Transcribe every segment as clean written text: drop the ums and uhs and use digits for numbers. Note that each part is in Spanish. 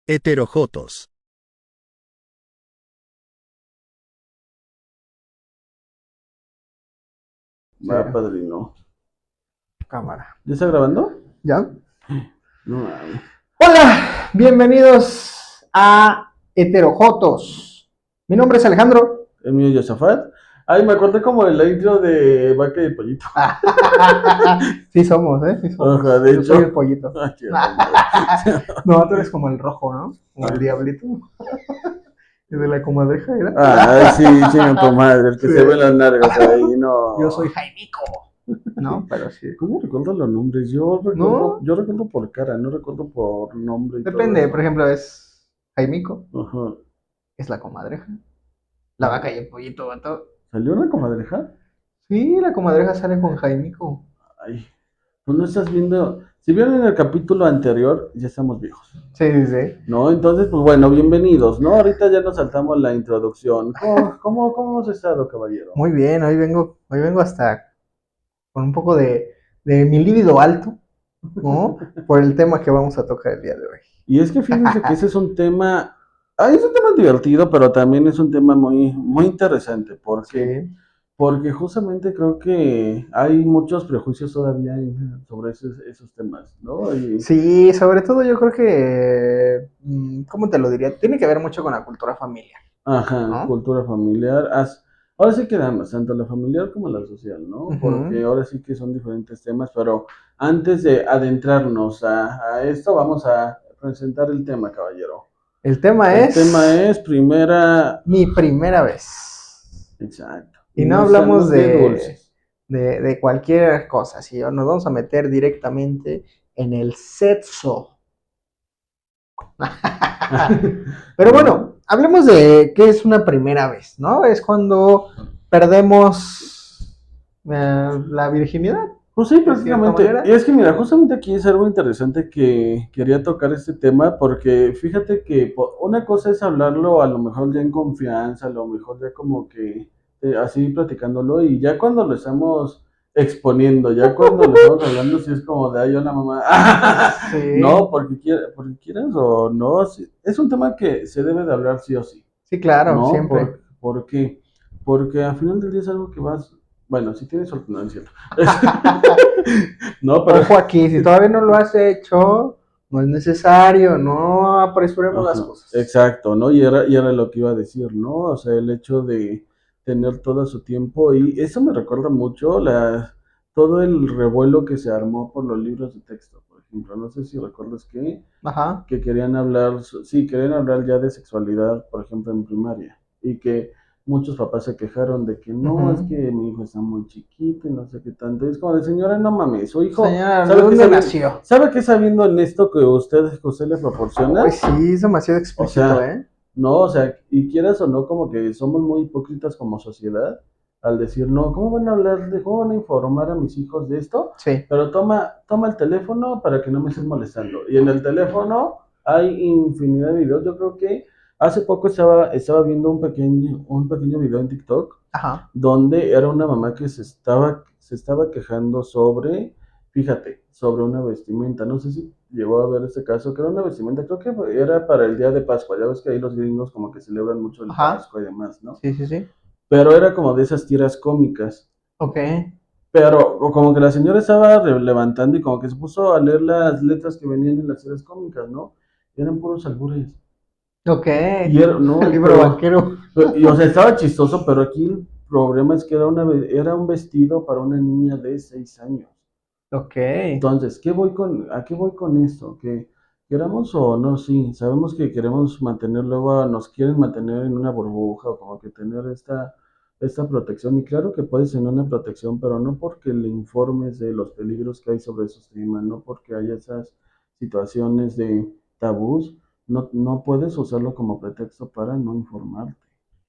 Heterojotos. Va, Sí, padrino. cámara. ¿Ya está grabando? ¿Ya? No mames. Hola, bienvenidos a Heterojotos. Mi nombre es Alejandro. El mío es Yosafat. Ay, me acordé como de la intro de Vaca y el Pollito. Sí somos, ¿eh? Sí somos. Ajá, de Yo hecho. soy el pollito. Ay, qué horror. No, tú eres como el rojo, ¿no? Como el Ah. diablito. ¿Es de la comadreja era? Ay, sí, chinga tu madre, el que Sí. se ve las nargas ahí, no. Yo soy Jaimico. No, pero sí. ¿Cómo recuerdo los nombres? ¿No? Yo recuerdo por cara, no recuerdo por nombre y todo Depende, eso. por ejemplo, es Jaimico, Ajá. es la comadreja. La vaca y el pollito, vato. ¿Salió una comadreja? Sí, la comadreja sale con Jaimico. Ay, pues no estás viendo. Si vieron en el capítulo anterior, ya estamos viejos. Sí, sí, sí. ¿No? Entonces, pues bueno, bienvenidos, ¿no? Ahorita ya nos saltamos la introducción. ¿Cómo hemos estado, caballero? Muy bien, hoy vengo hasta con un poco de mi líbido alto, ¿no? Por el tema que vamos a tocar el día de hoy. Y es que fíjense que ese es un tema, es un tema divertido, pero también es un tema muy interesante, Sí, porque justamente creo que hay muchos prejuicios todavía sobre esos temas, ¿no? sí, sobre todo yo creo que, ¿cómo te lo diría? Tiene que ver mucho con la cultura familiar, Ajá, ¿no? cultura familiar. Ahora sí que ambas, tanto la familiar como la social, ¿no? Porque Ujú. ahora sí que son diferentes temas, pero antes de adentrarnos a esto, vamos a presentar el tema, caballero. El tema El tema es es primera. mi primera vez. Exacto. Y Y no no hablamos seamos de dulces. de cualquier cosa, ¿sí? Nos vamos a meter directamente en el sexo. Pero ¿No? bueno, hablemos de qué es una primera vez, ¿no? Es cuando perdemos la virginidad, Pues sí, de cierta prácticamente. Y manera. es que mira, justamente aquí es algo interesante que quería tocar este tema, porque fíjate que una cosa es hablarlo a lo mejor ya en confianza, a lo mejor ya como que así platicándolo, y ya cuando lo estamos exponiendo, ya cuando lo estamos hablando, sí es como de, ay, hola mamá. No, Sí, porque quieras o no, es un tema que se debe de hablar sí o sí. sí, claro, ¿No? siempre. ¿Por qué? Porque al final del día es algo que vas, bueno, si tienes suerte, no es cierto. No, pero, Ojo aquí, si todavía no lo has hecho, no es necesario, no apresuremos las ajá, cosas. exacto, ¿no? Y era lo que iba a decir, ¿no? O sea, el hecho de tener todo su tiempo, y eso me recuerda mucho todo el revuelo que se armó por los libros de texto, por ejemplo. No sé si recuerdas Ajá. que querían hablar, sí, querían hablar ya de sexualidad, por ejemplo, en primaria, y que muchos papás se quejaron de que no, es Ujú. que mi hijo está muy chiquito y no sé qué tanto. Es como de, señora, no mames, su hijo, Señora, ¿de dónde nació? ¿sabe que sabiendo en esto que usted le Ay, proporciona? sí, es demasiado O explícito, sea, ¿eh? no, o sea, y quieras o no, como que somos muy hipócritas como sociedad al decir, no, ¿cómo van a hablar cómo van a informar a mis hijos de esto? Sí. Pero toma el teléfono para que no me estén molestando. Y en el teléfono hay infinidad de videos. Yo creo que hace poco estaba viendo un pequeño video en TikTok Ajá. donde era una mamá que se estaba quejando fíjate, sobre una vestimenta. No sé si llegó a ver este caso, que era una vestimenta, creo que era para el día de Pascua. Ya ves que ahí los gringos como que celebran mucho el Ajá. Pascua y demás, ¿no? Sí, sí, sí. Pero era como de esas tiras cómicas. Ok. Pero como que la señora estaba levantando y como que se puso a leer las letras que venían en las tiras cómicas, ¿no? Y eran puros albures. Ok. Y era, El no, libro vaquero. o sea, estaba chistoso, pero aquí el problema es que era un vestido para una niña de 6 años. Ok. Entonces, ¿a qué voy con esto? Que queramos o no, sí, sabemos que queremos mantener, luego nos quieren mantener en una burbuja o como que tener esta protección. Y claro que puedes tener una protección, pero no porque le informes de los peligros que hay sobre esos temas, no porque haya esas situaciones de tabús, no puedes usarlo como pretexto para no informarte.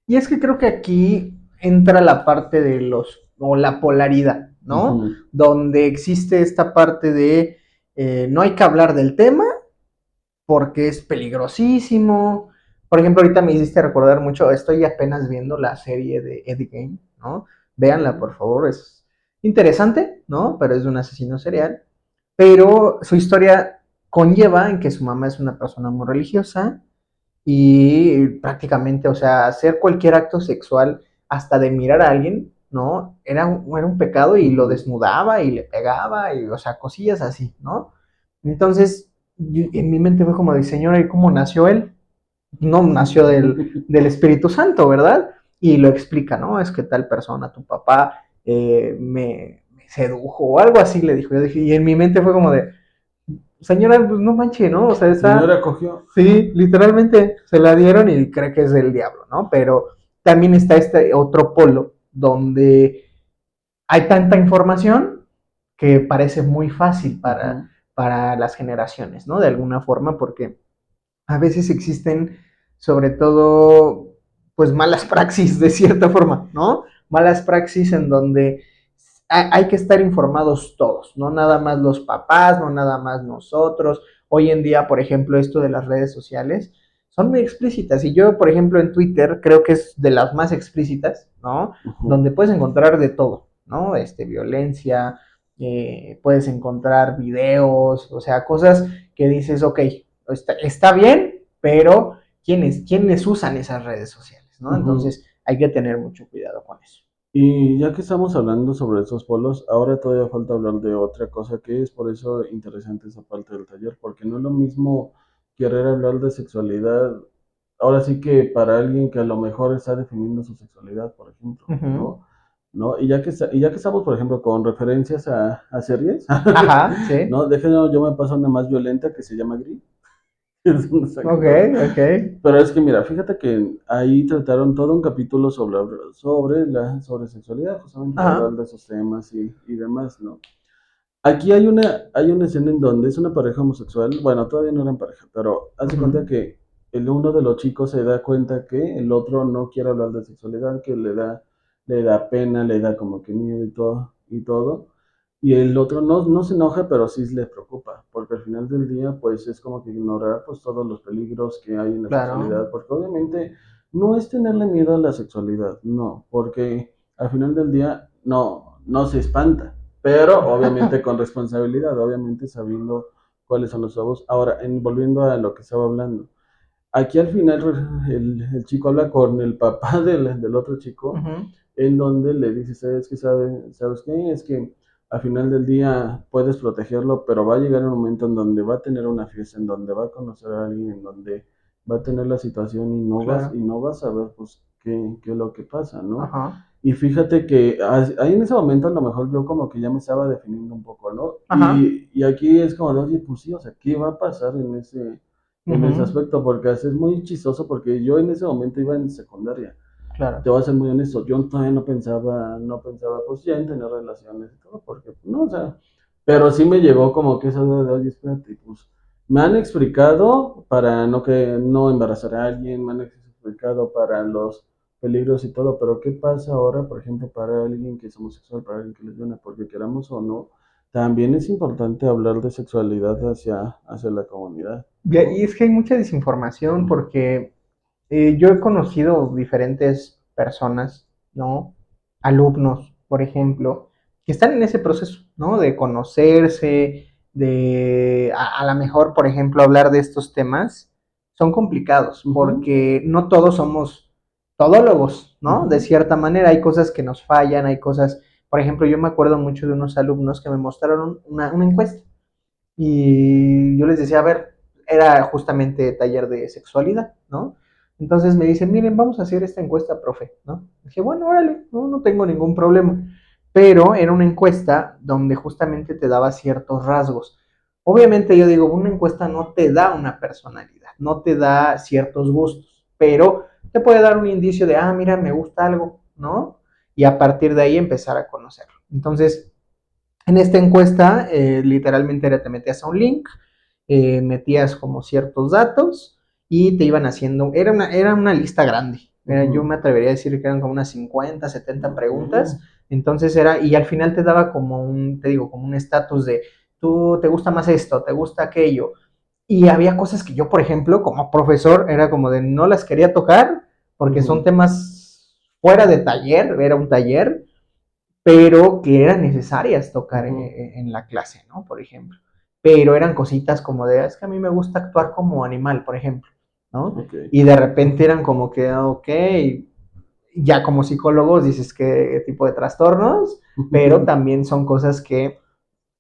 Y es que creo que aquí entra la parte de o la polaridad, ¿no? Ujú. Donde existe esta parte de no hay que hablar del tema porque es peligrosísimo. Por ejemplo, ahorita me hiciste recordar mucho, estoy apenas viendo la serie de Eddie Game, ¿no? Véanla, por favor, es interesante, ¿no? Pero es de un asesino serial. Pero su historia conlleva en que su mamá es una persona muy religiosa y prácticamente, o sea, hacer cualquier acto sexual, hasta de mirar a alguien, ¿no? Era un pecado y lo desnudaba y le pegaba, y, o sea, cosillas así, ¿no? Entonces, en mi mente fue como de, señora, ¿y cómo nació él? No nació del Espíritu Santo, ¿verdad? Y lo explica, ¿no? Es que tal persona, tu papá, me sedujo o algo así, le dijo. Yo dije, y en mi mente fue como de, señora, pues no manche, ¿no? O sea, Señora cogió. sí, literalmente se la dieron y cree que es del diablo, ¿no? Pero también está este otro polo donde hay tanta información que parece muy fácil Ujú. para las generaciones, ¿no? De alguna forma, porque a veces existen, sobre todo, pues malas praxis de cierta forma, ¿no? Malas praxis en donde hay que estar informados todos, no nada más los papás, no nada más nosotros. Hoy en día, por ejemplo, esto de las redes sociales son muy explícitas y yo, por ejemplo, en Twitter creo que es de las más explícitas, ¿no? Ujú. Donde puedes encontrar de todo, ¿no? Violencia, puedes encontrar videos, o sea, cosas que dices, ok, está bien, pero ¿quiénes usan esas redes sociales, ¿no? Ujú. Entonces hay que tener mucho cuidado con eso. Y ya que estamos hablando sobre esos polos, ahora todavía falta hablar de otra cosa que es por eso interesante esa parte del taller, porque no es lo mismo querer hablar de sexualidad, ahora sí que para alguien que a lo mejor está definiendo su sexualidad, por ejemplo, Ujú. ¿no? ¿No? Y ya que estamos, por ejemplo, con referencias a series, Ajá, sí. ¿no? Déjenme, yo me paso una más violenta que se llama Gris. Es una saga, Ok, ¿no? ok. Pero es que mira, fíjate que ahí trataron todo un capítulo sobre sexualidad, justamente para hablar Ajá. de esos temas y demás, ¿no? Aquí hay una escena en donde es una pareja homosexual, bueno, todavía no eran pareja, pero hace Ujú. cuenta que uno de los chicos se da cuenta que el otro no quiere hablar de sexualidad, que le da pena, le da como que miedo y todo. Y el otro no se enoja, pero sí le preocupa, porque al final del día, pues es como que ignorar pues todos los peligros que hay en la Claro. sexualidad, porque obviamente no es tenerle miedo a la sexualidad, no, porque al final del día no se espanta, pero obviamente con responsabilidad, obviamente sabiendo cuáles son los nuevos. Ahora, volviendo a lo que estaba hablando, aquí al final el chico habla con el papá del otro chico, Ujú. en donde le dice, ¿sabes qué? Es que al final del día puedes protegerlo, pero va a llegar un momento en donde va a tener una fiesta, en donde va a conocer a alguien, en donde va a tener la situación Claro. y no vas a ver pues qué es lo que pasa, ¿no? Ajá. Y fíjate que ahí en ese momento a lo mejor yo como que ya me estaba definiendo un poco, ¿no? Ajá. Y aquí es como, de, oye, pues sí, o sea, ¿qué va a pasar en ese Ujú. aspecto? Porque es muy chistoso porque yo en ese momento iba en secundaria. Claro. Te voy a ser muy honesto, yo todavía no pensaba pues ya en tener relaciones y todo, porque pues, no, o sea, pero sí me llegó como que eso de, oye, espérate, pues me han explicado para no embarazar a alguien, me han explicado para los peligros y todo, pero ¿qué pasa ahora, por ejemplo, para alguien que es homosexual, para alguien que es lesbiana? Porque queramos o no, también es importante hablar de sexualidad hacia la comunidad, Y ¿no? es que hay mucha desinformación porque yo he conocido diferentes personas, ¿no? Alumnos, por ejemplo, que están en ese proceso, ¿no? De conocerse, a lo mejor, por ejemplo, hablar de estos temas, son complicados Ujú, porque no todos somos todólogos, ¿no? De ujú, cierta manera hay cosas que nos fallan, hay cosas, por ejemplo, yo me acuerdo mucho de unos alumnos que me mostraron una encuesta y yo les decía, a ver, era justamente taller de sexualidad, ¿no? Entonces me dicen, miren, vamos a hacer esta encuesta, profe, ¿no? Dije, bueno, órale, no tengo ningún problema. Pero era una encuesta donde justamente te daba ciertos rasgos. Obviamente yo digo, una encuesta no te da una personalidad, no te da ciertos gustos, pero te puede dar un indicio de, mira, me gusta algo, ¿no? Y a partir de ahí empezar a conocerlo. Entonces, en esta encuesta, literalmente te metías a un link, metías como ciertos datos y te iban haciendo, era una lista grande. Yo ujú. me atrevería a decir que eran como unas 50, 70 Ok. preguntas. Entonces y al final te daba como te digo, como un estatus de, tú te gusta más esto, te gusta aquello. Y había cosas que yo, por ejemplo, como profesor, era como de no las quería tocar porque son Ujú. temas fuera de taller, era un taller, pero que eran necesarias tocar Ujú. en la clase, ¿no? Por ejemplo. pero eran cositas como de, es que a mí me gusta actuar como animal, por ejemplo, ¿no? Ok. Y de repente eran como que, ok, ya como psicólogos dices qué tipo de trastornos, pero también son cosas que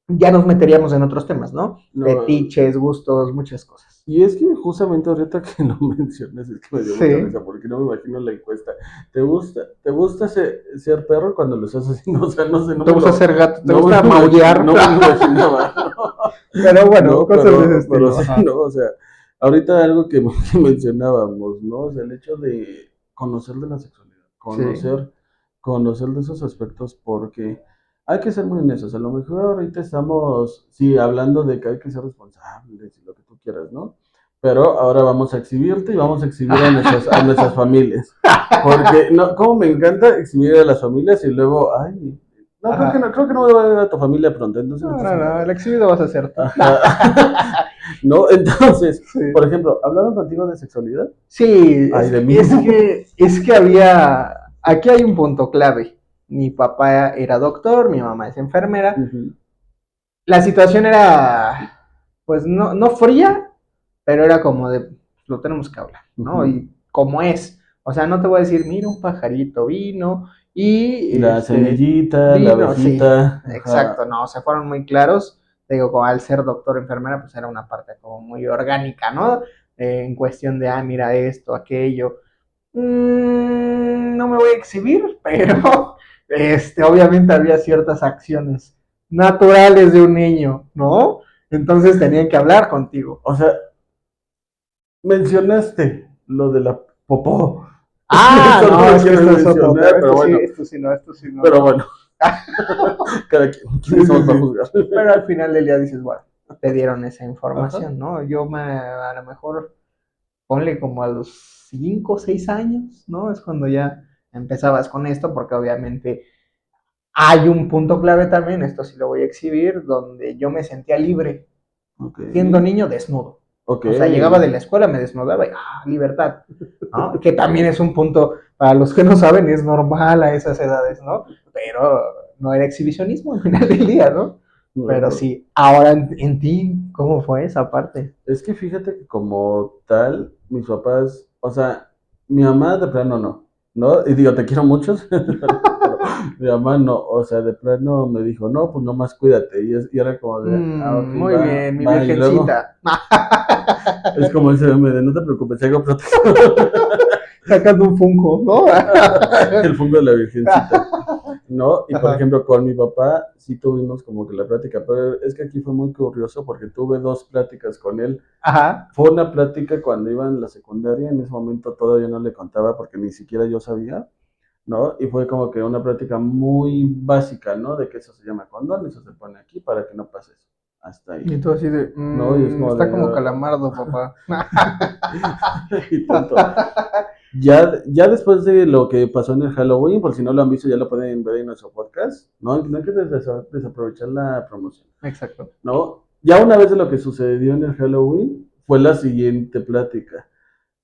ya nos meteríamos en otros temas, ¿no? No, Fetiches, gustos, muchas cosas. y es que justamente ahorita que lo mencionas, es que me dio mucha Sí. risa, porque no me imagino la encuesta. ¿Te gusta ser perro cuando lo estás haciendo? O sea, no sé, Te gusta ser gato, te no me gusta lo maullar, no me lo imaginaba, ¿no? pero bueno, No, cosas de ese pero estilo. sí, Ajá. no, o sea, ahorita algo que mencionábamos, ¿no? O sea, el hecho de conocer de la sexualidad, Sí. conocer de esos aspectos, porque hay que ser muy honestos. A lo mejor ahorita estamos, sí, hablando de que hay que ser responsables y lo que tú quieras, ¿no? Pero ahora vamos a exhibirte y vamos a exhibir a nuestras familias. Porque, no, como me encanta exhibir a las familias y luego, ay, no, Ajá. creo que no voy a ver a tu familia pronto, entonces no No, pasa no, no, nada. el exhibido vas a ser tú. Ajá. ¿No? Entonces, por Sí. ejemplo, ¿hablaron contigo de sexualidad? Sí, Ay, de mí es no. que, es que había, aquí hay un punto clave. Mi papá era doctor, mi mamá es enfermera. Ujú, La situación era, pues no fría, pero era como de, lo tenemos que hablar, ¿no? ujú. Y como es. O sea, no te voy a decir, mira, un pajarito vino y La semillita, la vino, sí, abejita, ajá. exacto, no, se fueron muy claros. Te digo, como al ser doctor enfermera, pues era una parte como muy orgánica, ¿no? En cuestión de, mira esto, aquello. No me voy a exhibir, pero obviamente había ciertas acciones naturales de un niño, ¿no? Entonces tenían que hablar contigo. O sea, mencionaste lo de la popó. Eso no No, lo es que quiero esto es otro mencionar, tema. pero bueno, Esto sí no, pero no. bueno, cada quien, Sí, ¿quiénes sí, somos para sí. juzgar? Pero al final del día dices, bueno, te dieron esa Ajá, información, ¿no? A lo mejor, ponle como a los 5 o 6 años, ¿no? Es cuando ya empezabas con esto, porque obviamente hay un punto clave también, esto sí lo voy a exhibir, donde yo me sentía libre, ok, siendo niño desnudo. ok. O sea, llegaba de la escuela, me desnudaba y libertad, ¿no? Que también es un punto, para los que no saben, es normal a esas edades, ¿no? Pero no era exhibicionismo al final del día, ¿no? Pero No, sí, ahora en ti, ¿cómo fue esa parte? es que fíjate que como tal, mis papás, o sea, mi mamá de plano no, ¿no? Y digo, te quiero mucho, pero mi mamá no, o sea, de plano me dijo, no, pues nomás cuídate. Y era como de, ok, Muy va, bien, mi va, y luego virgencita. es como ese meme de, no te preocupes, hago protección. Sacando un funko, ¿no? El fungo de la virgencita. ¿No? Y por Ajá. ejemplo, con mi papá sí tuvimos como que la plática, pero es que aquí fue muy curioso porque tuve dos pláticas con él. Ajá. Fue una plática cuando iba en la secundaria, en ese momento todavía no le contaba porque ni siquiera yo sabía, ¿no? Y fue como que una plática muy básica, ¿no? De que eso se llama condón, eso se pone aquí para que no pase eso. Hasta ahí. Y tú así de, ¿No? Y es como está de... como calamardo, papá. y tonto. Ya después de lo que pasó en el Halloween, por si no lo han visto, ya lo pueden ver en nuestro podcast, ¿no? No hay que desaprovechar la promoción, Exacto. ¿no? Ya una vez de lo que sucedió en el Halloween, fue la siguiente plática.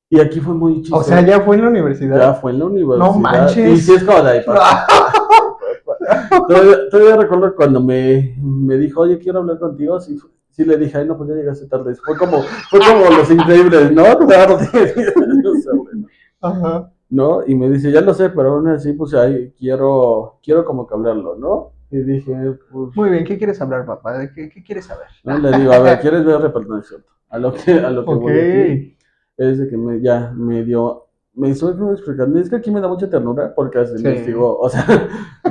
Y aquí fue muy O sea, chistoso. ya fue en la Ya universidad. fue en la No universidad. Y sí es manches. como de ahí, papá. Todavía recuerdo cuando me dijo, oye, quiero hablar contigo. Sí, sí le dije, ay, no, pues ya llegaste tarde. Fue como los increíbles, ¿no? Tarde. No sé, bueno. Ajá. ¿No? Y me dice, ya lo sé, pero aún así, pues ahí quiero como que hablarlo, ¿no? Y dije, pues, Muy bien, ¿qué quieres hablar, papá? ¿De qué quieres saber? no le digo, a ver, ¿quieres ver repertorio? A lo que Ok. voy aquí es de que ya me estoy como explicando, es que aquí me da mucha ternura porque se Sí. investigó, o sea,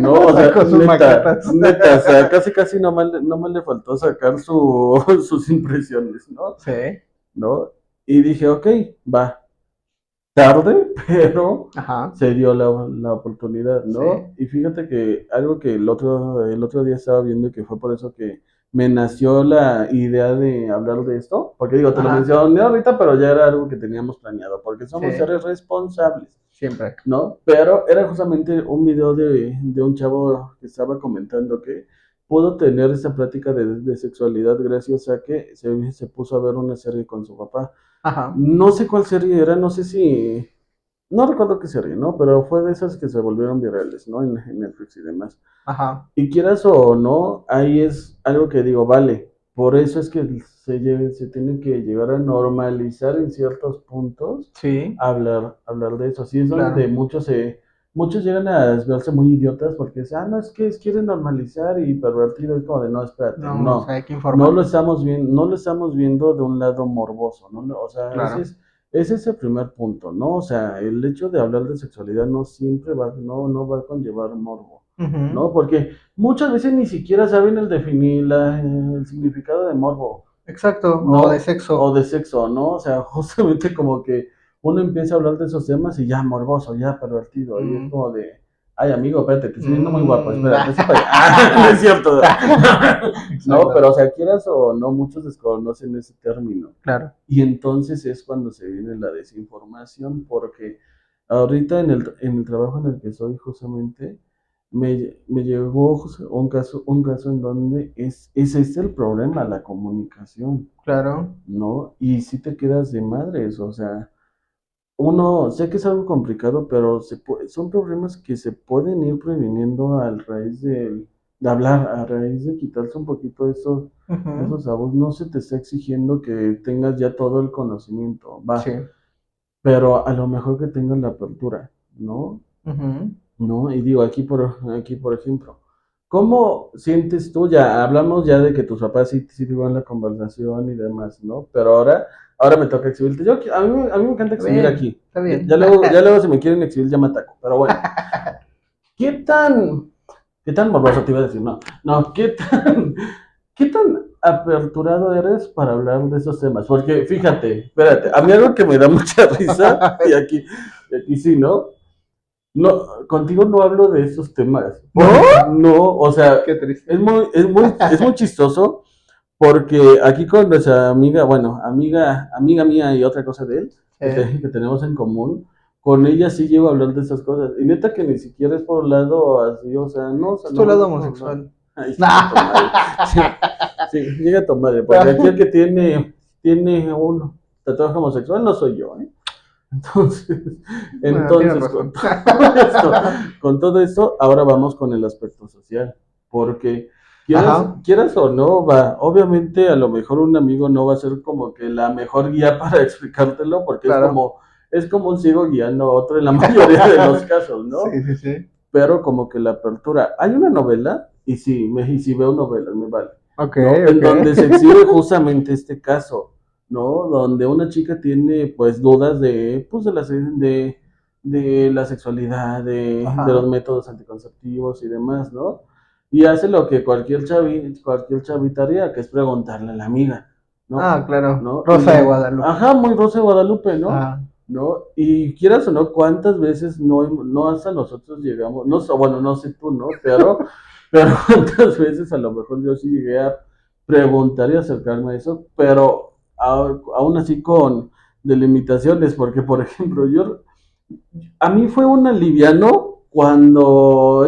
no, o sea, Sacó sus maquetas. neta, o sea, casi nomás le faltó sacar sus impresiones, ¿no? Sí. ¿No? Y dije, ok, va, tarde, pero Ajá. se dio la oportunidad, Sí. ¿no? Y fíjate que algo que el otro día estaba viendo y que fue por eso que me nació la idea de hablar de esto, porque digo, te lo Ajá. mencioné ahorita, pero ya era algo que teníamos planeado, porque somos Sí. seres responsables, Siempre. ¿no? Pero era justamente un video de un chavo que estaba comentando que pudo tener esa práctica de sexualidad gracias a que se puso a ver una serie con su papá. Ajá. No sé cuál serie era, no sé si, no recuerdo qué serie, ¿no? Pero fue de esas que se volvieron virales, ¿no? En Netflix y demás. Ajá. Y quieras o no, ahí es algo que digo, vale, por eso es que se tiene que llegar a normalizar en ciertos puntos Sí, hablar de eso. Así es donde claro. muchos llegan a verse muy idiotas porque dicen, no, es que quieren normalizar y pervertir, es como de, no, espérate, No, o sea, no, hay que informar. no lo estamos viendo de un lado morboso, ¿no? O sea, Claro. ese es el primer punto, ¿no? O sea, el hecho de hablar de sexualidad no siempre no va a conllevar morbo, Ujú. ¿no? Porque muchas veces ni siquiera saben el significado de morbo, Exacto, o de ¿no? O sexo. de sexo, ¿no? O sea, justamente como que uno empieza a hablar de esos temas y ya morboso, ya pervertido, y es Mm, como de, ay amigo, espérate, te estoy viendo muy guapo, mm, espérate, eso para allá. Ah, no es cierto. No, Exacto, pero o sea, quieras o no, muchos desconocen ese término. claro. Y entonces es cuando se viene la desinformación, porque ahorita en el trabajo en el que soy justamente, me llegó un caso en donde es este el problema, la comunicación, Claro. ¿no? Y si te quedas de madres, o sea, uno, sé que es algo complicado, pero son problemas que se pueden ir previniendo a raíz de hablar, a raíz de quitarse un poquito Ujú. esos tabús. No se te está exigiendo que tengas ya todo el conocimiento, Sí. va, pero a lo mejor que tengas la apertura, ¿no? Ujú. ¿No? Y digo, aquí por ejemplo, ¿cómo sientes tú? Ya hablamos ya de que tus papás sí tuvieron la conversación y demás, ¿no? Pero ahora me toca exhibirte. A mí me encanta Está exhibir bien, aquí. está bien. Ya luego si me quieren exhibir ya me ataco. Pero bueno, ¿qué tan, qué tan morboso te iba a decir? No, no, qué tan aperturado eres para hablar de esos temas? Porque fíjate, espérate, a mí algo que me da mucha risa, y aquí sí, ¿no? No, contigo no hablo de esos temas. ¿No? No, o sea, Qué triste. es muy chistoso porque aquí con nuestra amiga, bueno, amiga mía y otra cosa de él, Sí. que tenemos en común, con ella sí llego a hablar de esas cosas. Y neta que ni siquiera es por un lado así, o sea, Es tu nomás lado es por un lado. homosexual. Ay, llega a tomar. Sí, sí, llega a tomar, porque aquí el que tiene un tatuaje homosexual no soy yo, ¿eh? Entonces, Bueno, tienes entonces razón. con todo esto, ahora vamos con el aspecto social, porque Ajá, quieras o no, va, obviamente a lo mejor un amigo no va a ser como que la mejor guía para explicártelo, porque claro. es como un ciego guiando a otro en la mayoría de los casos, Sí, ¿no? sí, sí. Pero como que la apertura, hay una novela, y si veo novelas, me vale, Ok, ¿no? En ok. donde se exhibe justamente este caso, ¿no? Donde una chica tiene pues dudas pues de la sexualidad, de los Ajá. métodos anticonceptivos y demás, ¿no? Y hace lo que cualquier chavita haría, que es preguntarle a la amiga, ¿no? Ah, claro. ¿No? Rosa de Guadalupe. Ajá, muy Rosa de Guadalupe, ¿no? Ah, ¿No? Y quieras o no, cuántas veces no hasta nosotros llegamos, no sé, bueno, no sé tú, ¿no? Pero cuántas veces a lo mejor yo sí llegué a preguntar y acercarme a eso, pero aún así con delimitaciones, porque por ejemplo, a mí fue un aliviano cuando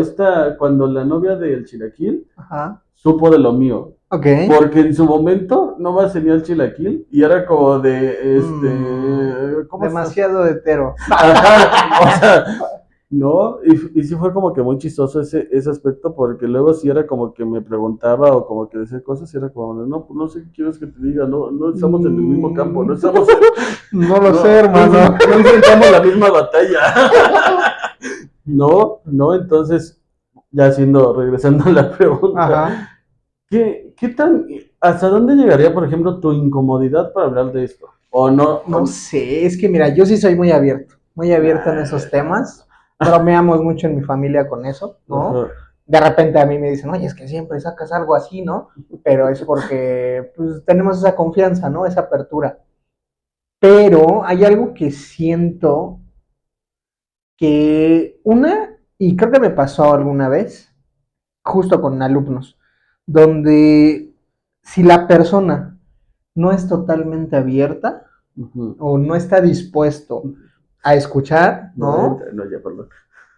la novia del chilaquil ajá. supo de lo mío. Ok. Porque en su momento no me tenía el chilaquil y era como de, Mm, ¿cómo estás? demasiado hetero. Ajá, o sea, no, y sí fue como que muy chistoso ese aspecto, porque luego sí era como que me preguntaba o como que decía cosas y era como, no, pues no sé qué quieres que te diga, no estamos en el mismo campo, Mm, no lo sé, hermano. no enfrentamos la misma batalla. No, entonces, regresando a la pregunta, Ajá. hasta dónde llegaría, por ejemplo, tu incomodidad para hablar de esto? O no, No sé, es que mira, yo sí soy muy abierto en esos temas. Bromeamos mucho en mi familia con eso, ¿no? ajá, De repente a mí me dicen, oye, es que siempre sacas algo así, ¿no? Pero es porque pues, tenemos esa confianza, ¿no? Esa apertura. Pero hay algo que siento y creo que me pasó alguna vez, justo con alumnos, donde si la persona no es totalmente abierta ujú. o no está dispuesto a escuchar, No, ¿no? no, ya, perdón.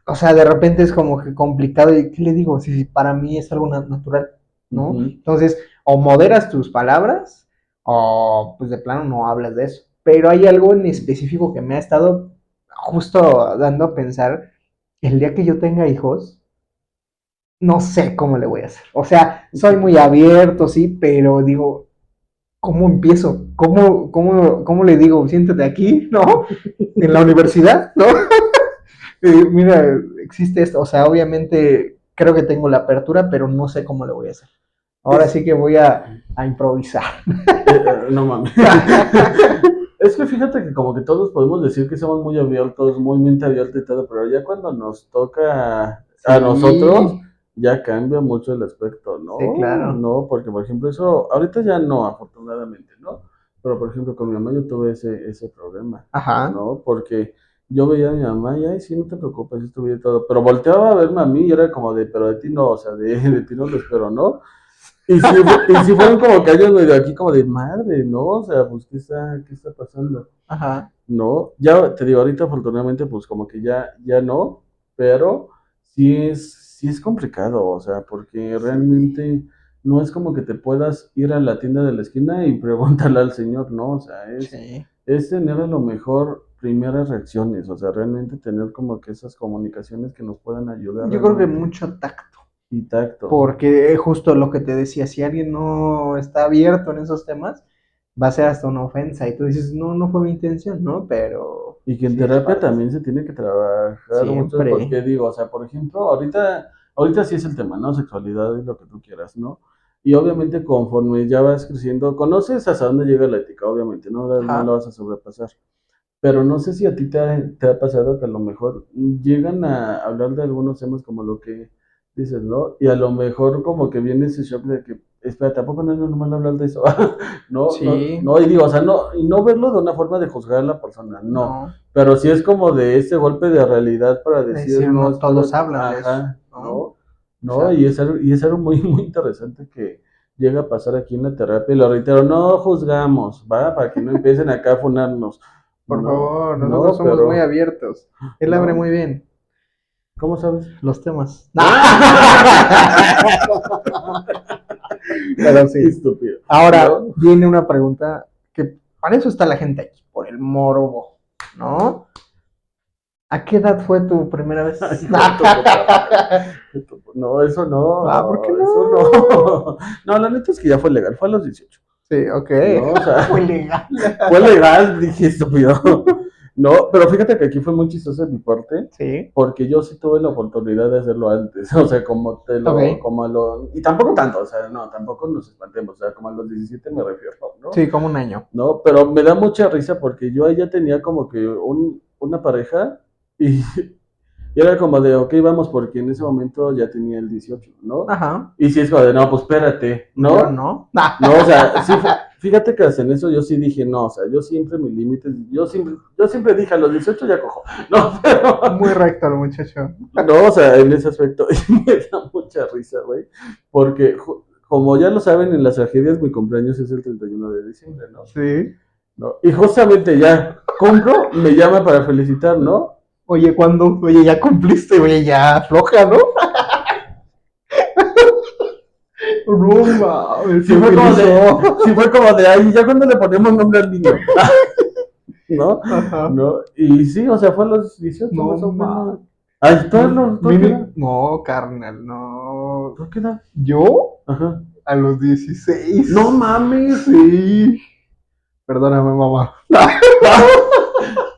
O sea, de repente es como que complicado y ¿qué le digo? Si para mí es algo natural, ¿no? Ujú, Entonces, o moderas tus palabras o pues de plano no hablas de eso. Pero hay algo en específico que me ha estado justo dando a pensar el día que yo tenga hijos, no sé cómo le voy a hacer. O sea, soy muy abierto, sí, pero digo, ¿cómo empiezo? ¿Cómo le digo? Siéntate aquí, ¿no? En la universidad, ¿no? Mira, existe esto. O sea, obviamente creo que tengo la apertura, pero no sé cómo le voy a hacer. Ahora Es, sí que voy a improvisar. no mames. Es que fíjate que como que todos podemos decir que somos muy abiertos, muy mente abierta y todo, pero ya cuando nos toca a nosotros, Sí, ya cambia mucho el aspecto, sí, ¿no? claro. No, porque por ejemplo eso, ahorita ya no, afortunadamente, ¿no? Pero por ejemplo con mi mamá yo tuve ese problema, Ajá. ¿no? Porque yo veía a mi mamá y, ay, sí, no te preocupes, esto bien y todo, pero volteaba a verme a mí y era como de, pero de ti no, o sea, de ti no lo espero, ¿no? Y sí fueron como que años medio aquí como de madre, ¿no? O sea, pues, ¿qué está pasando? Ajá. No, ya te digo, ahorita afortunadamente, pues como que ya no, pero sí es complicado, o sea, porque Sí, realmente no es como que te puedas ir a la tienda de la esquina y preguntarle al señor, ¿no? O sea, sí. es tener a lo mejor primeras reacciones, o sea, realmente tener como que esas comunicaciones que nos puedan ayudar Yo creo que realmente mucho tacto. y tacto. Porque justo lo que te decía, si alguien no está abierto en esos temas, va a ser hasta una ofensa. Y tú dices, no, no fue mi intención, ¿no? Pero Y que en sí es terapia parte. también se tiene que trabajar mucho, Siempre. porque digo, o sea, por ejemplo, ahorita sí es el tema, ¿no? Sexualidad y lo que tú quieras, ¿no? Y obviamente conforme ya vas creciendo, conoces hasta dónde llega la ética, obviamente, no la Ajá. vas a sobrepasar. Pero no sé si a ti te ha pasado que a lo mejor llegan a hablar de algunos temas como lo que dices, ¿no? Y a lo mejor como que viene ese shock de que, espera, tampoco no es normal hablar de eso. No, no, Sí. no, y digo, o sea, no, y no verlo de una forma de juzgar a la persona, no. No. Pero sí es como de ese golpe de realidad para Es decir, decir, no, no espera, todos hablan de eso, ajá, ¿no? no, no, y Exacto. es algo muy, muy interesante que llega a pasar aquí en la terapia, y lo reitero, no juzgamos, ¿va? Para que no empiecen acá a funarnos. Por No, favor, nosotros no, somos muy pero, abiertos. Él abre no, muy bien ¿cómo sabes? los temas. ¡Ah! Pero Qué sí. estúpido. Ahora No, viene una pregunta que para eso está la gente aquí, por el morbo, ¿no? ¿A qué edad fue tu primera vez? hijo de tu puta madre. No, eso Ah, ¿por qué no, no? eso no. No, la neta es que ya fue legal, fue a los 18. Sí, ok. No, o Fue sea, legal. fue legal, dije estúpido. No, pero fíjate que aquí fue muy chistoso de mi parte, Sí, porque yo sí tuve la oportunidad de hacerlo antes, o sea, ok. como y tampoco tanto, o sea, no, tampoco nos espantemos, o sea, como a los 17 me refiero, ¿no? Sí, como un año. No, pero me da mucha risa porque yo ahí ya tenía como que una pareja y, y era como de, ok, vamos, porque en ese momento ya tenía el 18, ¿no? Ajá. Y si es como de, no, pues espérate, Yo ¿no? no. No, o sea, sí, fíjate que hasta en eso yo sí dije, no, o sea, yo siempre mis límites, yo siempre dije, a los 18 ya cojo, no, pero, Muy recto el muchacho. no, o sea, en ese aspecto, y me da mucha risa, güey, porque como ya lo saben, en las tragedias mi cumpleaños es el 31 de diciembre, ¿no? Sí. ¿No? Y justamente ya compro, me llama para felicitar, ¿no? Oye, ¿cuándo? Oye, ya cumpliste, oye, ya afloja, ¿no? No mames, Sí se fue como de, utilizó. sí fue como de, ay, ya cuando le ponemos nombre al niño, ¿no? Ajá. ¿No? Y sí, o sea, fue a los 18 No más o mames. menos. Ay, ¿tú qué edad? No, carnal, no. ¿Tú qué edad? ¿Yo? Ajá. A los 16. No mames. Sí. Perdóname, mamá.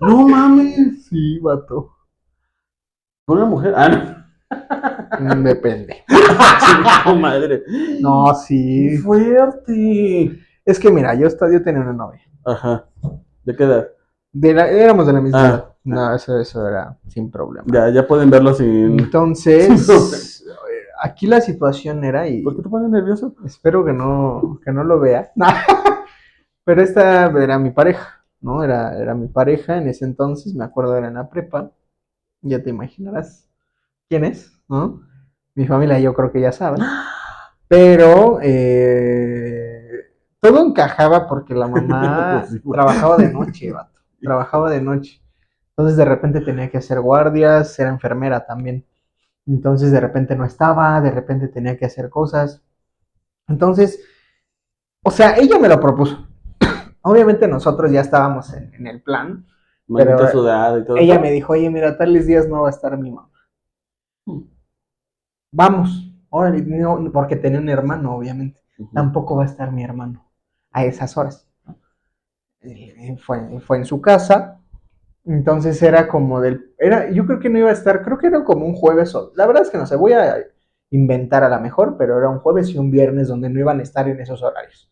No mames. Sí, vato. Con una mujer. Ah, no. Depende. Chica madre. No, Qué sí. fuerte. Es que mira, yo tenía una novia. Ajá. ¿De qué edad? Éramos de la misma Ah, edad. No, eso era sin problema. ya pueden verlo sin problema. Entonces, aquí la situación era, ¿Por qué y te pones nervioso? espero que no lo vea, pero esta era mi pareja, ¿no? Era mi pareja en ese entonces, me acuerdo era en la prepa, ya te imaginarás quién es, ¿no? Mi familia yo creo que ya sabe, pero todo encajaba porque la Pues mamá sí, güey. trabajaba de noche, vato, trabajaba de noche. Entonces de repente tenía que hacer guardias, era enfermera también. Entonces de repente no estaba, de repente tenía que hacer cosas. Entonces, o sea, ella me lo propuso. Obviamente nosotros ya estábamos en el plan, Manita pero sudada y todo ella me eso. dijo, oye, mira, tales días no va a estar mi mamá. vamos, órale, no, porque tenía un hermano, obviamente, Ujú. tampoco va a estar mi hermano a esas horas. Fue en su casa, entonces era como yo creo que no iba a estar, creo que era como un jueves, la verdad es que no sé, voy a inventar a la mejor, pero era un jueves y un viernes donde no iban a estar en esos horarios.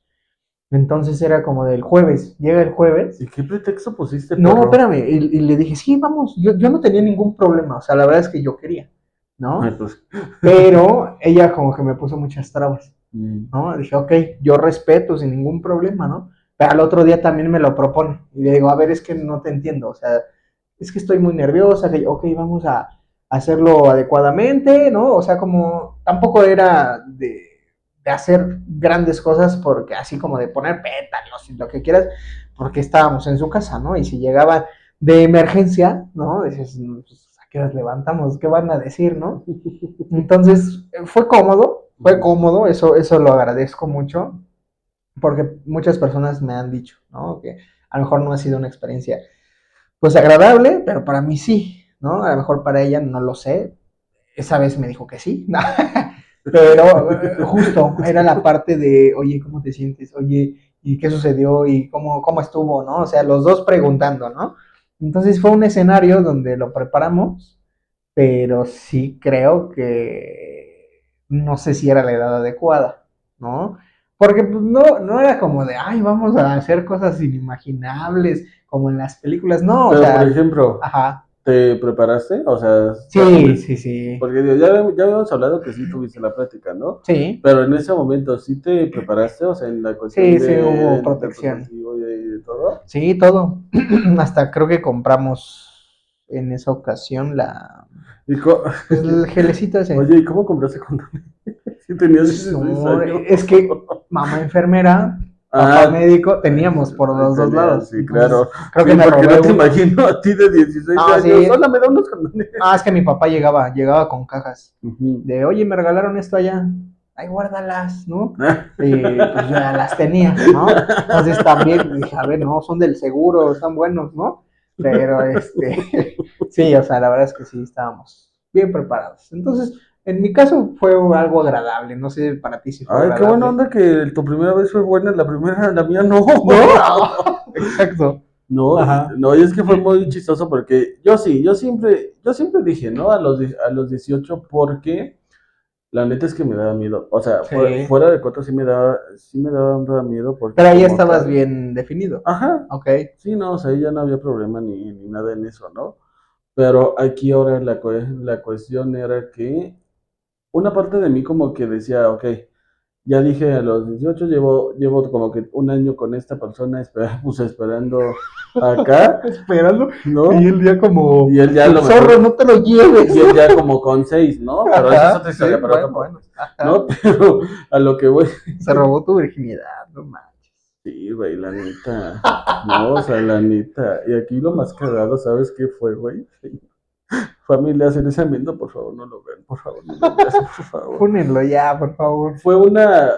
Entonces era como del jueves, llega el jueves. ¿Y qué pretexto pusiste, No, perro? espérame, y le dije, sí, vamos, yo no tenía ningún problema, o sea, la verdad es que yo quería, Ay, ¿no? pues. Pero ella como que me puso muchas trabas, Mm. ¿no? Dije, ok, yo respeto sin ningún problema, ¿no? Pero al otro día también me lo propone. Y le digo, a ver, es que no te entiendo, o sea, es que estoy muy nerviosa, que, ok, vamos a hacerlo adecuadamente, ¿no? O sea, como tampoco era de hacer grandes cosas porque así como de poner pétalos y lo que quieras, porque estábamos en su casa, ¿no? Y si llegaba de emergencia, ¿no? Dices, pues, ¿a qué horas levantamos? ¿Qué van a decir, no? Entonces, fue Ujú. cómodo, eso lo agradezco mucho, porque muchas personas me han dicho, ¿no? Que a lo mejor no ha sido una experiencia, pues agradable, pero para mí sí, ¿no? A lo mejor para ella no lo sé. Esa vez me dijo que sí, pero justo era la parte de, oye, ¿cómo te sientes? Oye, ¿y qué sucedió? ¿Y cómo estuvo? ¿No? O sea, los dos preguntando, ¿no? Entonces fue un escenario donde lo preparamos, pero sí creo que no sé si era la edad adecuada, ¿no? Porque pues, no era como de, ay, vamos a hacer cosas inimaginables, como en las películas, no, o Pero, por sea, ejemplo, ajá, ¿te preparaste? O sea, sí, sí, sí, porque digo, ya habíamos hablado que sí tuviste la plática, ¿no? sí, Pero en ese momento, ¿sí te preparaste? O sea, en la cuestión sí, sí, hubo del protección, preservativo y de todo. sí, todo, hasta creo que compramos en esa ocasión Y co- pues el gelecito ese. Oye, ¿y cómo compraste condones? Si tenías 16 No, años. es que mamá enfermera, papá Ah, médico, ay, teníamos por ahí los dos tenías, lados. sí, Entonces, claro. creo que Sí, me porque robé no te uno. imagino a ti de 16 Ah, años. sí. Hola, me da unos condones. Ah, es que mi papá llegaba con cajas. Ujú. De, oye, me regalaron esto allá. Ay, guárdalas, ¿no? Ah. Y pues yo ya las tenía, ¿no? Entonces también dije, a ver, no, son del seguro, están buenos, ¿no? Pero sí, o sea, la verdad es que sí, estábamos bien preparados. Entonces, en mi caso fue algo agradable, no sé para ti si fue Ay, qué buena agradable. onda que tu primera vez fue buena, la primera, la mía no. ¿No? Exacto. No, Ajá. no, y es que fue muy chistoso porque yo siempre dije, ¿no? A los 18 porque la neta es que me daba miedo. O sea, Sí. fuera de coto sí me daba miedo porque Pero ahí como estabas tal, bien definido. ajá, Ok. sí, no, o sea, ahí ya no había problema ni nada en eso, ¿no? Pero aquí ahora la cuestión era que una parte de mí como que decía, ok, ya dije a los 18 llevo como que un año con esta persona pues, esperando acá, Esperando. Y ¿no? el día como, Y él ya a el lo zorro, mejor, no te lo lleves. y él ya como con 6, ¿no? Pero esa es Ajá, otra historia sí, para otro bueno, podcast, bueno. Ajá. ¿no? Pero a lo que voy, Se robó tu virginidad, no manches. sí, güey, la neta. No, o sea, la neta. Y aquí lo más cagado, ¿sabes qué fue, güey? Sí. Familia, si les viendo, por favor, no lo vean, por favor, no lo vean, por favor. Fúnenlo ya, por favor. Fue una,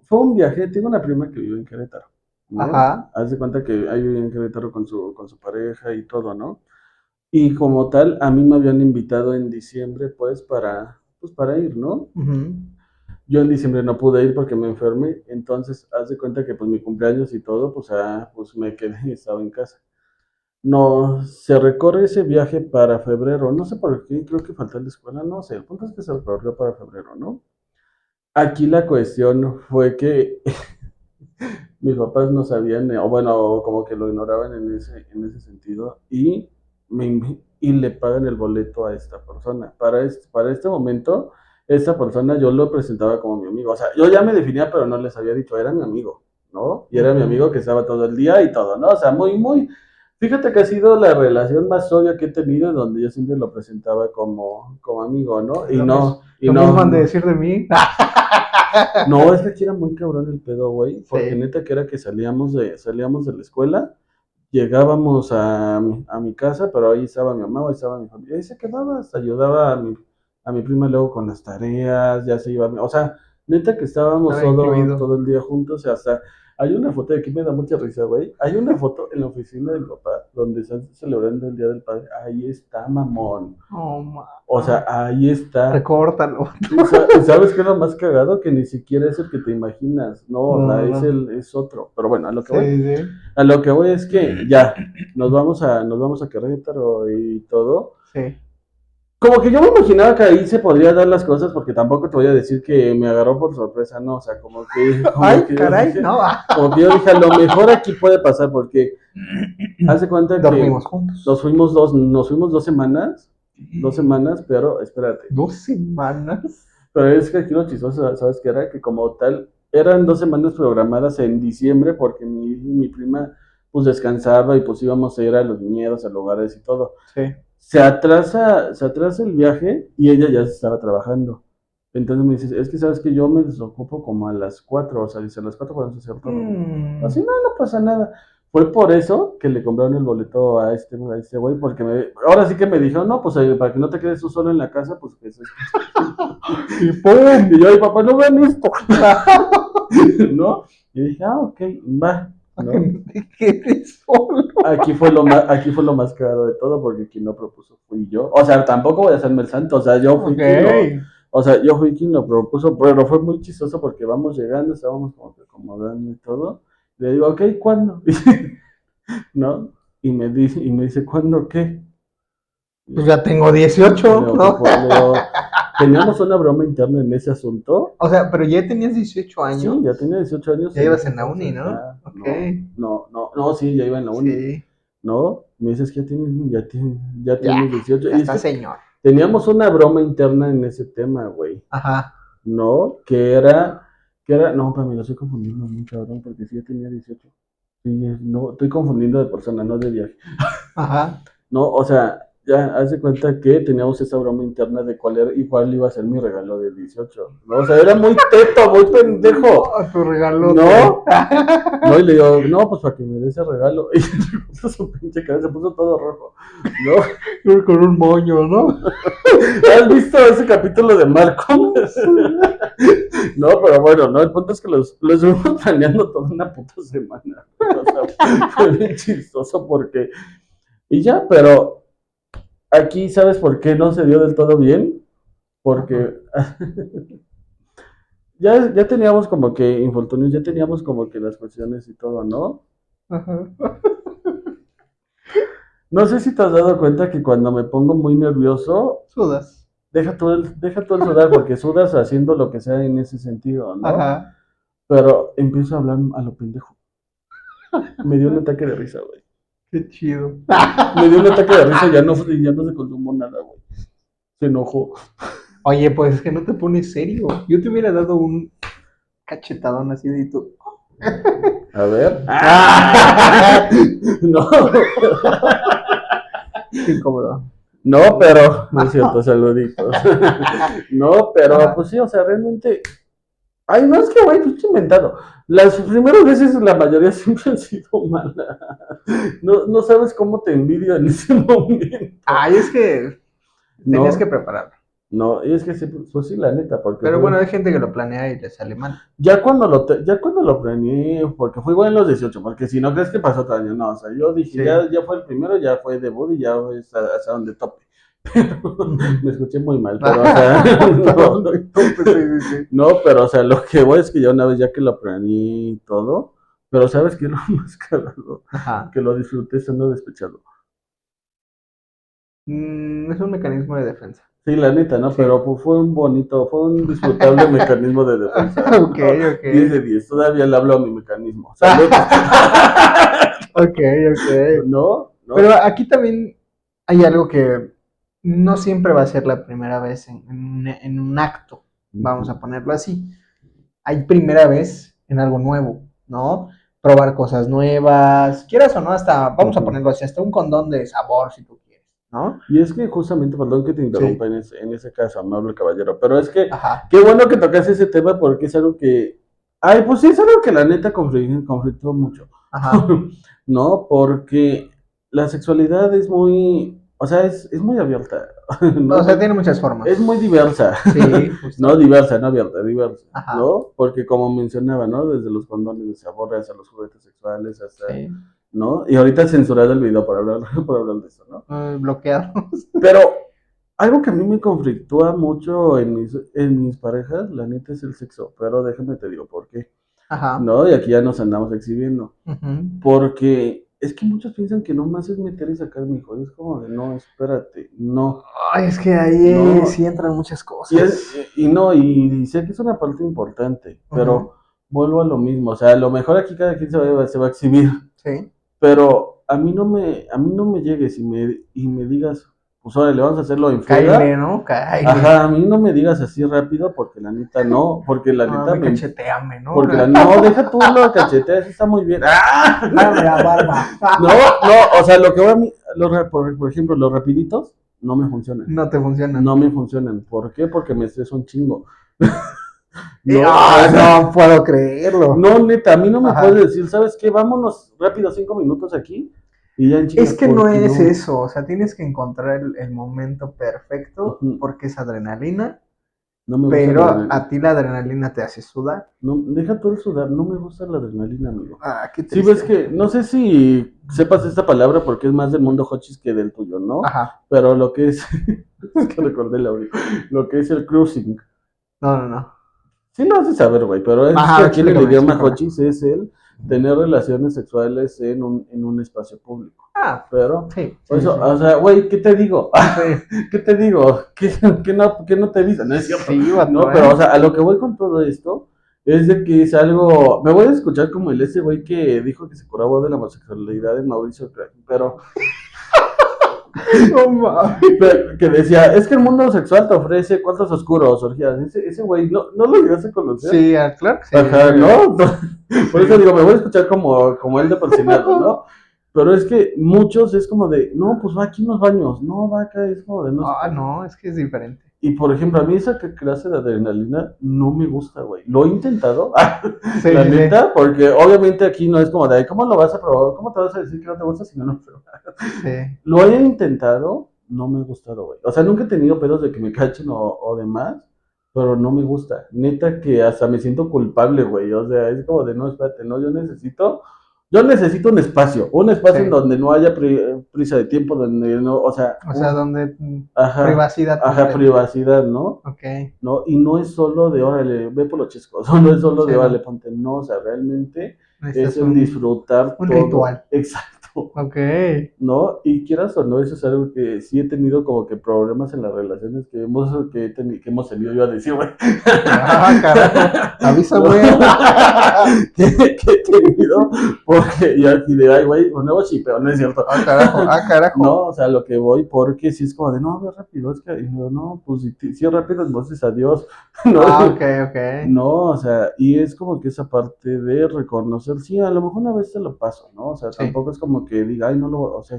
fue un viaje, tengo una prima que vive en Querétaro, ¿no? Ajá. Haz de cuenta que ahí vive en Querétaro con su pareja y todo, ¿no? Y como tal, a mí me habían invitado en diciembre, pues para ir, ¿no? Ujú. Yo en diciembre no pude ir porque me enfermé, entonces haz de cuenta que pues mi cumpleaños y todo, pues me quedé y estaba en casa. No, se recorre ese viaje para febrero, no sé por qué, creo que falta la escuela, no sé, el punto es que se recorrió para febrero, ¿no? Aquí la cuestión fue que mis papás no sabían, o bueno, como que lo ignoraban en ese sentido, y le pagan el boleto a esta persona. Para este momento, esta persona yo lo presentaba como mi amigo. O sea, yo ya me definía, pero no les había dicho, era mi amigo, ¿no? Y era mi Ujú. amigo que estaba todo el día y todo, ¿no? O sea, muy, muy. Fíjate que ha sido la relación más obvia que he tenido, donde yo siempre lo presentaba como amigo, ¿no? Y no, y Lo no, mismo han de no. decir de mí. No, es que aquí era muy cabrón el pedo, güey, porque Sí. neta que era que salíamos de la escuela, llegábamos a mi casa, pero ahí estaba mi mamá, ahí estaba mi familia, ahí se quedaba, hasta ayudaba a mi prima luego con las tareas, ya se iba, o sea, neta que estábamos Estaba todo, incluido. todo el día juntos, y hasta, Hay una foto, de aquí me da mucha risa, güey. Hay una foto en la oficina de mi papá donde están celebrando el Día del Padre. Ahí está, mamón. Oh, ma. O sea, ahí está. Recórtalo. ¿Y sabes qué es lo más cagado? Que ni siquiera es el que te imaginas. No, o sea, No. es otro. Pero bueno, Sí. a lo que voy es que ya, nos vamos a Querétaro y todo. Sí. Como que yo me imaginaba que ahí se podría dar las cosas, porque tampoco te voy a decir que me agarró por sorpresa, no, o sea, Ay, que yo caray, dije, no. como que yo dije, a lo mejor aquí puede pasar, porque hace cuenta que Dormimos juntos. nos fuimos 2 semanas, pero espérate, 2 semanas. pero es que aquí lo chistoso, ¿sabes qué era? Que como tal, eran 2 semanas programadas en diciembre, porque mi prima, pues descansaba y pues íbamos a ir a los viñedos, a lugares y todo. Sí. Se atrasa el viaje y ella ya estaba trabajando. Entonces me dice, es que sabes que yo me desocupo como a las 4, o sea, dice, a las 4 podemos hacer todo. Así, no, no pasa nada. Fue por eso que le compraron el boleto a este güey, porque ahora sí que me dijo, no, pues para que no te quedes tú solo en la casa, pues que Y ¡pum! y yo, ay, papá, no vean esto. ¿No? Y dije, ok, va. ¿No? ¿Te quedes solo? Aquí fue lo más cagado de todo, porque quien lo propuso fui yo. O sea, tampoco voy a hacerme el santo, o sea, yo fui quien lo propuso, pero fue muy chistoso porque vamos llegando, estábamos como que acomodando y todo. Le digo, ok, ¿cuándo? ¿No? Y me dice, ¿cuándo qué? Pues ya tengo 18, ¿no? Teníamos una broma interna en ese asunto. O sea, pero ya tenías 18 años. Sí, ya tenía 18 años. Ya ibas en la uni, ¿no? Ok. No, sí, ya iba en la uni. Sí. ¿No? Me dices que ya tienes 18. Ya Y está, señor. teníamos una broma interna en ese tema, güey. Ajá. ¿No? No, para mí lo estoy confundiendo muy cabrón, porque sí, ya tenía 18. Sí, no, estoy confundiendo de persona, no de viaje. Ajá. No, o sea, ya haz de cuenta que teníamos esa broma interna de cuál iba a ser mi regalo de 18. ¿No? O sea, era muy teto, muy pendejo. Tu regalo. No. No, y le digo, no, pues para que me dé ese regalo. Y se puso su pinche cabeza, se puso todo rojo. ¿No? Con un moño, ¿no? ¿Has visto ese capítulo de Malcolm? No, pero bueno, no, el punto es que los estuvimos planeando toda una puta semana. O sea, fue bien chistoso porque. Y ya, pero aquí, ¿sabes por qué no se dio del todo bien? Porque ya teníamos como que infortunios, ya teníamos como que las cuestiones y todo, ¿no? Ajá. No sé si te has dado cuenta que cuando me pongo muy nervioso, Sudas. deja todo el sudar, porque sudas haciendo lo que sea en ese sentido, ¿no? Ajá. Pero empiezo a hablar a lo pendejo. Me dio un ataque de risa, güey. Qué chido. Me dio un ataque de risa y ya no se consumó nada, güey. Se enojó. Oye, pues es que no te pones serio. Yo te hubiera dado un cachetadón así de tú. A ver. No. Qué incómodo. No, pero. No es cierto, saluditos. No, pero pues sí, o sea, realmente. Ay, no es que, güey, pues inventado. Las primeras veces, la mayoría siempre han sido malas. No sabes cómo te envidio en ese momento. Ay, es que tenías No, que prepararlo. no, y es que sí, pues sí, la neta, porque Pero bueno, hay gente que lo planea y le sale mal. ya cuando lo planeé, porque fue igual en los 18, porque si no crees que pasó otro año, no, o sea, yo dije, Sí. ya fue el primero, ya fue debut y ya es hasta donde tope. Me escuché muy mal, pero o sea, no, pero o sea, lo que voy es que ya una vez ya que lo planeé y todo, pero ¿sabes qué es lo más cagado? Ajá. Que lo disfruté estando despechado. Es un mecanismo de defensa. Sí, la neta, ¿no? Sí. Pero pues fue un disfrutable mecanismo de defensa. Ok, ¿no? ok. 10 de 10, todavía le hablo a mi mecanismo. Salud. Ok. ¿No? Pero aquí también hay algo que no siempre va a ser la primera vez en un acto, vamos a ponerlo así. Hay primera vez en algo nuevo, ¿no? Probar cosas nuevas, quieras o no, hasta, vamos a ponerlo así, hasta un condón de sabor si tú quieres, ¿no? Y es que justamente, perdón que te interrumpa en ese caso, amable caballero, pero es que Ajá. qué bueno que tocas ese tema porque es algo que, ay, pues sí, es algo que la neta conflictó mucho. Ajá. ¿No? Porque la sexualidad es muy, o sea, es muy abierta, O sea, ¿no? tiene muchas formas. Es muy diversa, Sí, justo. no diversa, no abierta, diversa, Ajá, ¿no? Porque como mencionaba, ¿no? Desde los condones de sabor hasta los juguetes sexuales, hasta, sí. ¿no? Y ahorita censurado el video por hablar, por hablar de eso, ¿no? Bloqueado. Pero algo que a mí me conflictúa mucho en mis parejas, la neta, es el sexo. Pero déjame te digo por qué, Ajá. ¿no? Y aquí ya nos andamos exhibiendo. Ujú. Porque es que muchos piensan que nomás es meter y sacar mi hijo. Y es como de, no, espérate, no, Ay, es que ahí no. sí entran muchas Y, cosas. es, y no, y sé que es una parte importante, Ujú. pero vuelvo a lo mismo. O sea, a lo mejor aquí cada quien se va a exhibir. Sí. Pero a mí no me llegues y me digas, pues órale, vamos a hacerlo en Cáile, friega. ¿no? Cáile. Ajá, a mí no me digas así rápido porque la neta no, porque la No, neta me me, cacheteame, ¿no? porque la no, deja tú lo cachetea, eso está muy bien. ¡Ah! Dame la barba. No, no, o sea, lo que va a mí, por ejemplo, los rapiditos no me funcionan. No te funcionan. No me funcionan. ¿Por qué? Porque me estreso un chingo. No, o sea, No puedo creerlo. no, neta, a mí no me Ajá. puedes decir, ¿sabes qué? Vámonos rápido 5 minutos aquí y ya en Es chingas, que no porque es no. eso, o sea, tienes que encontrar el momento perfecto Ujú. porque es adrenalina, No me gusta la pero adrenalina. a ti la adrenalina te hace sudar. No, deja todo el sudar, no me gusta la adrenalina, amigo. Ah, qué Sí, ves triste. que, no sé si sepas esta palabra porque es más del mundo hochis que del tuyo, ¿no? Ajá. Pero lo que es, es que recordé el audio, lo que es el cruising. No, no, no. Sí lo has de saber, güey, pero es que Ajá, aquí en el explícame, idioma explícame. hochis es el tener relaciones sexuales en un espacio público. Ah, Pero, sí, por sí, eso, sí. o sea, güey, ¿qué te digo? Sí, ¿Qué te digo? Que no te dicen? No es cierto. sí, No, vato, pero, o ¿eh? sea, a lo que voy con todo esto es de que es algo. Me voy a escuchar como el ese güey que dijo que se curaba de la homosexualidad en Mauricio Clark, No mames. pero que decía: es que el mundo sexual te ofrece cuartos oscuros, orgías. Ese güey, ¿no lo llegaste a conocer? Sí, claro que sí, Ajá, obvio. ¿no? Por eso Sí. digo, me voy a escuchar como él de persinado, ¿no? Pero es que muchos es como de, no, pues va aquí en los baños, no, va acá, es como de no sé Ah, qué. no, es que es diferente. Y por ejemplo, a mí esa clase de adrenalina no me gusta, güey. Lo he intentado, Sí, la sí, sí. neta, porque obviamente aquí no es como de, ¿cómo lo vas a probar? ¿Cómo te vas a decir que no te gusta si no lo pruebas? Sí. Lo he intentado, no me ha gustado, güey. O sea, nunca he tenido pedos de que me cachen o demás, pero no me gusta. Neta que hasta me siento culpable, güey. O sea, es como de, no, espérate, no, yo necesito un espacio en Sí. donde no haya prisa de tiempo, donde no, o sea, O sea, donde ajá, privacidad ajá, completa. privacidad, ¿no? Ok. ¿No? Y no es solo de, órale, ve por los chescos, no es solo Sí, de, órale, no. ponte, no, o sea, realmente es Necesitas el disfrutar un todo, ritual. exacto, Ok. ¿no? Y quieras o no, eso es algo que sí he tenido como que problemas en las relaciones que hemos tenido, yo a decir, güey. Ah, carajo. No, Avísame. que he tenido, porque, y aquí de, ay, güey, un nuevo chipeo, no es cierto. Ah, carajo. Ah, carajo. No, o sea, lo que voy, porque si es como de, no, ve rápido, es que, y yo, no, pues si es rápido, entonces adiós, ¿no? Ah, ok, ok. No, o sea, y es como que esa parte de reconocer, sí, a lo mejor una vez te lo paso, ¿no? O sea, Sí, tampoco es como que diga, ay, no lo, o sea,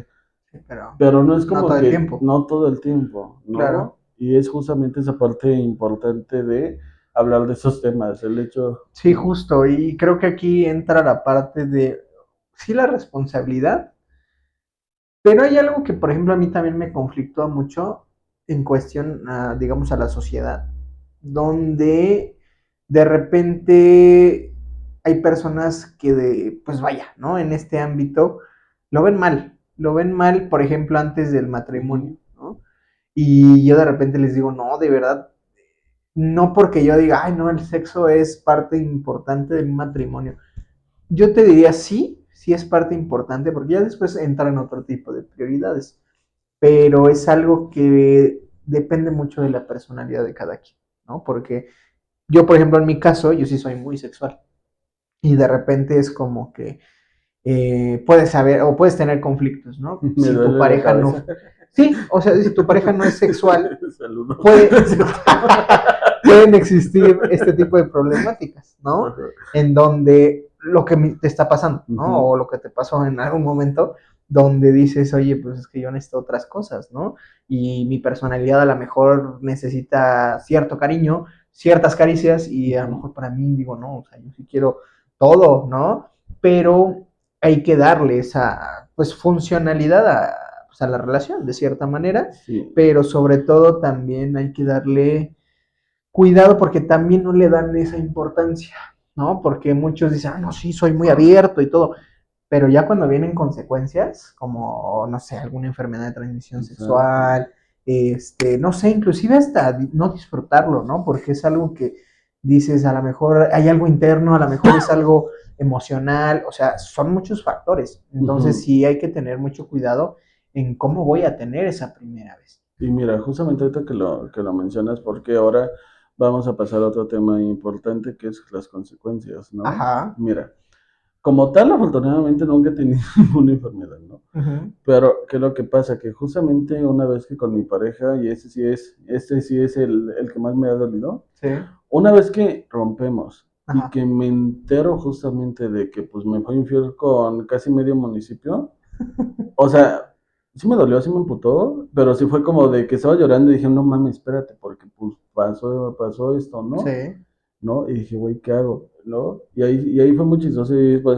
sí, pero pero no es no como todo el que, tiempo. no todo el tiempo, Claro. ¿no? Y es justamente esa parte importante de hablar de esos temas, el hecho, Sí, justo. Y creo que aquí entra la parte de, sí, la responsabilidad, pero hay algo que, por ejemplo, a mí también me conflictúa mucho en cuestión, digamos, a la sociedad, donde de repente hay personas que, pues vaya, ¿no? En este ámbito lo ven mal, por ejemplo, antes del matrimonio, ujú, ¿no? Y yo de repente les digo, no, de verdad, no porque yo diga, ay, no, el sexo es parte importante del matrimonio. Yo te diría sí, sí es parte importante, porque ya después entran otro tipo de prioridades, pero es algo que depende mucho de la personalidad de cada quien, ¿no? Porque yo, por ejemplo, en mi caso, yo sí soy muy sexual y de repente es como que puedes saber o puedes tener conflictos, ¿no? me Si tu duele la pareja cabeza. no, sí, o sea, si tu pareja no es sexual, Saludos. puede, pueden existir este tipo de problemáticas, ¿no? En donde lo que te está pasando, ¿no? Ujú. O lo que te pasó en algún momento, donde dices, oye, pues es que yo necesito otras cosas, ¿no? Y mi personalidad a lo mejor necesita cierto cariño, ciertas caricias, y a lo Ujú. mejor para mí digo, no, o sea, yo sí quiero todo, ¿no? Pero hay que darle esa, pues, funcionalidad a, pues, a la relación, de cierta manera, Sí, pero sobre todo también hay que darle cuidado porque también no le dan esa importancia, ¿no? Porque muchos dicen, no, sí, soy muy abierto y todo, pero ya cuando vienen consecuencias, como, no sé, alguna enfermedad de transmisión exacto. sexual, no sé, inclusive hasta no disfrutarlo, ¿no? Porque es algo que dices, a lo mejor hay algo interno, a lo mejor es algo emocional, o sea, son muchos factores. Entonces Ujú. sí hay que tener mucho cuidado en cómo voy a tener esa primera vez. Y mira, justamente ahorita que lo mencionas, porque ahora vamos a pasar a otro tema importante que es las consecuencias, ¿no? Ajá. Mira, como tal, afortunadamente nunca he tenido ninguna enfermedad, ¿no? Uh-huh. Pero, ¿qué es lo que pasa? Que justamente una vez que con mi pareja, y este sí es el que más me ha dolido, Sí. una vez que rompemos y Ajá. que me entero justamente de que pues me fue infiel con casi medio municipio, o sea, sí me dolió, sí me emputó, pero sí fue como de que estaba llorando y dije, no mames, espérate, porque pues pasó esto, ¿no? Sí. ¿No? Y dije, güey, ¿qué hago? ¿No? Y ahí fue muy chistoso y pues,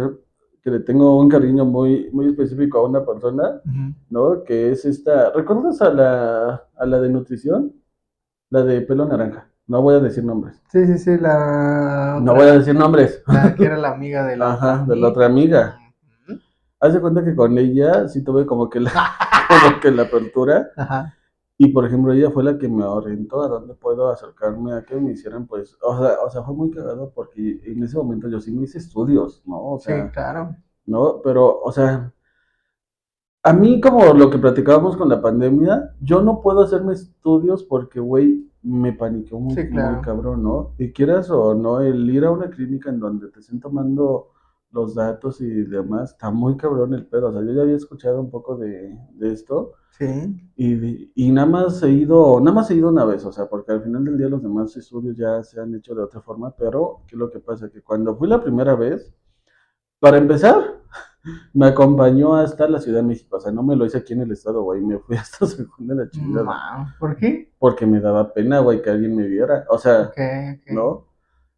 que le tengo un cariño muy, muy específico a una persona, Uh-huh. ¿no? Que es esta, ¿recuerdas a la de nutrición? La de pelo naranja. No voy a decir nombres. Sí, sí, sí, la No voy a otra, decir nombres. la que era la amiga de la otra Ajá, de la otra amiga. amiga. Ujú. Haz de cuenta que con ella sí tuve como que la, como que la apertura. Ajá. Y por ejemplo, ella fue la que me orientó a dónde puedo acercarme a que me hicieran, pues, o sea, fue muy cagado porque en ese momento yo sí me hice estudios, ¿no? O Sí, sea, claro. ¿no? Pero, o sea, a mí como lo que platicábamos con la pandemia, yo no puedo hacerme estudios porque, güey, me paniqueó muy, Sí, muy claro. cabrón, ¿no? Y quieras o no, el ir a una clínica en donde te estén tomando los datos y demás, está muy cabrón el pedo. O sea, yo ya había escuchado un poco de esto Sí. y nada más he ido una vez, o sea, porque al final del día los demás estudios ya se han hecho de otra forma, pero ¿qué es lo que pasa? Que cuando fui la primera vez, para empezar, me acompañó hasta la Ciudad de México, o sea, no me lo hice aquí en el estado, güey, me fui hasta Según de la chingada, ¿Por qué? porque me daba pena, güey, que alguien me viera, o sea, Ok, ok. ¿no?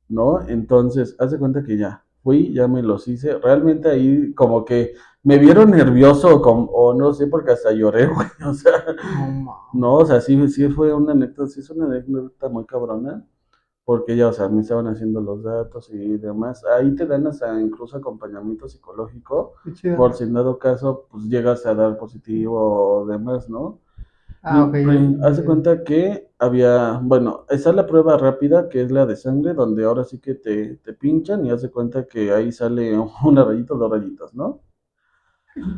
¿No? Entonces, haz de cuenta que ya, fui, ya me los hice, realmente ahí como que me vieron nervioso, o no sé, porque hasta lloré, güey, o sea, No, ma. no, o sea, sí, sí fue una anécdota, sí es una anécdota muy cabrona, porque ya, o sea, me estaban haciendo los datos y demás. Ahí te dan hasta incluso acompañamiento psicológico, Qué chido. por si en dado caso, pues llegas a dar positivo o demás, ¿no? Ah, ok, ya Haz de entendí. cuenta que bueno, está la prueba rápida, que es la de sangre, donde ahora sí que te pinchan y haz de cuenta que ahí sale una rayita o dos rayitas, ¿no?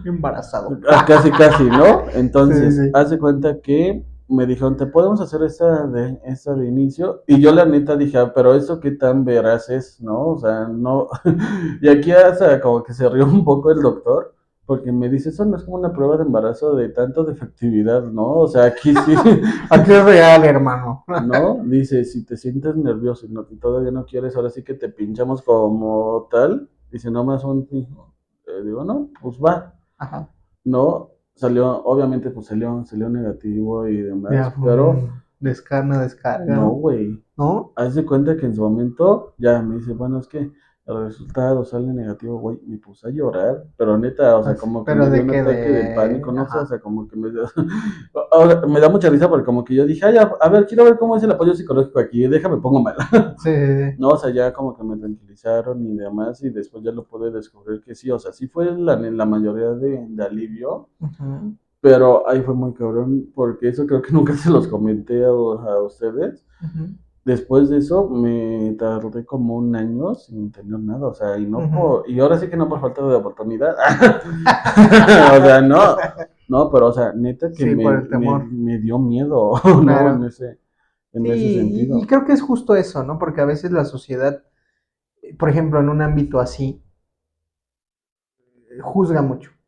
Embarazado. Casi, casi, ¿no? Sí, sí, Entonces, sí. haz de cuenta que me dijeron, ¿te podemos hacer esta de inicio? Y yo la neta dije, pero ¿eso qué tan veraz es, no? O sea, no. Y aquí hasta como que se rió un poco el doctor, porque me dice, eso no es como una prueba de embarazo de tanto de efectividad, ¿no? O sea, aquí sí, Aquí es real, hermano. ¿no? Dice, si te sientes nervioso y todavía no quieres, ahora sí que te pinchamos como tal. Dice, no más un hijo. Digo, no, pues va. Ajá. No, obviamente pues salió negativo y Ya demás, fue pero un descarga, descarga, no, ¿no? güey. ¿No? Haz de cuenta que en su momento ya me dice, bueno, es que el resultado sale negativo, güey. Me puse a llorar, pero neta, o sea, como que Pero me dio de un que ataque de de... pánico, no sé, o Ajá. sea, como que me dio. Ahora, me da mucha risa porque como que yo dije, ay, a ver, quiero ver cómo es el apoyo psicológico aquí, déjame pongo mal. Sí, sí, sí. No, o sea, ya como que me tranquilizaron y demás, y después ya lo pude descubrir que sí, o sea, sí fue la mayoría de alivio. Ujú, Pero ahí fue muy cabrón, porque eso creo que nunca se los comenté a ustedes. ujú, Después de eso me tardé como un año sin tener nada, o sea, ujú. y ahora sí que no por falta de oportunidad. O sea, no, no, pero o sea, neta que Sí, por el temor. me dio miedo, ¿no? En Claro. ese Sí, y sentido. creo que es justo eso, ¿no? Porque a veces la sociedad, por ejemplo, en un ámbito así,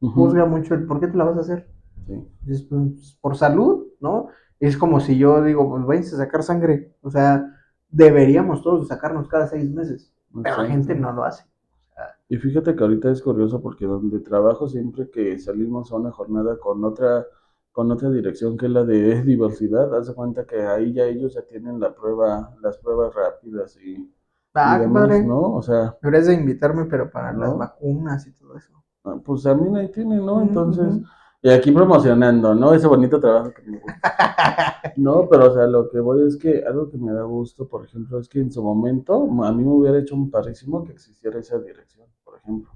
Ujú, juzga mucho el por qué te la vas a hacer. sí, Dices, pues, por salud, ¿no? Es como si yo digo, pues váyanse a sacar sangre. O sea, deberíamos todos sacarnos cada 6 meses, pero la gente exacto. no lo hace. O sea, Y fíjate que ahorita es curioso porque donde trabajo siempre que salimos a una jornada con otra dirección que es la de diversidad, haz de cuenta que ahí ya ellos ya tienen las pruebas rápidas y ah, qué demás, padre. ¿no? O sea, Deberías de invitarme, pero para las ¿no? vacunas y todo eso. Pues también ahí tienen, ¿no? Ujú, Entonces, ujú. Y aquí promocionando, ¿no? Ese bonito trabajo que me gusta. No, pero o sea, lo que voy es que algo que me da gusto, por ejemplo, es que en su momento a mí me hubiera hecho un parrísimo que existiera esa dirección, por ejemplo.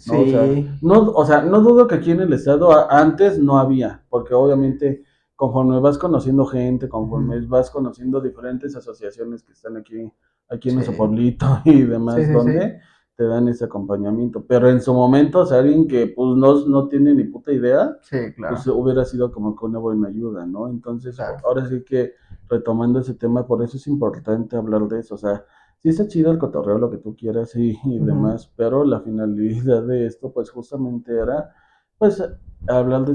¿No? Sí, O sea, no dudo que aquí en el estado antes no había, porque obviamente conforme vas conociendo gente, ujú, conforme vas conociendo diferentes asociaciones que están aquí en nuestro sí, pueblito y sí, demás, sí, sí, donde te dan ese acompañamiento. Pero en su momento, o sea, alguien que pues no tiene ni puta idea, sí, pues claro, hubiera sido como que una buena ayuda, ¿no? Entonces, claro. ahora sí que retomando ese tema, por eso es importante hablar de eso, o sea, sí está chido el cotorreo, lo que tú quieras y Ujú, demás, pero la finalidad de esto, pues justamente era, pues, hablar de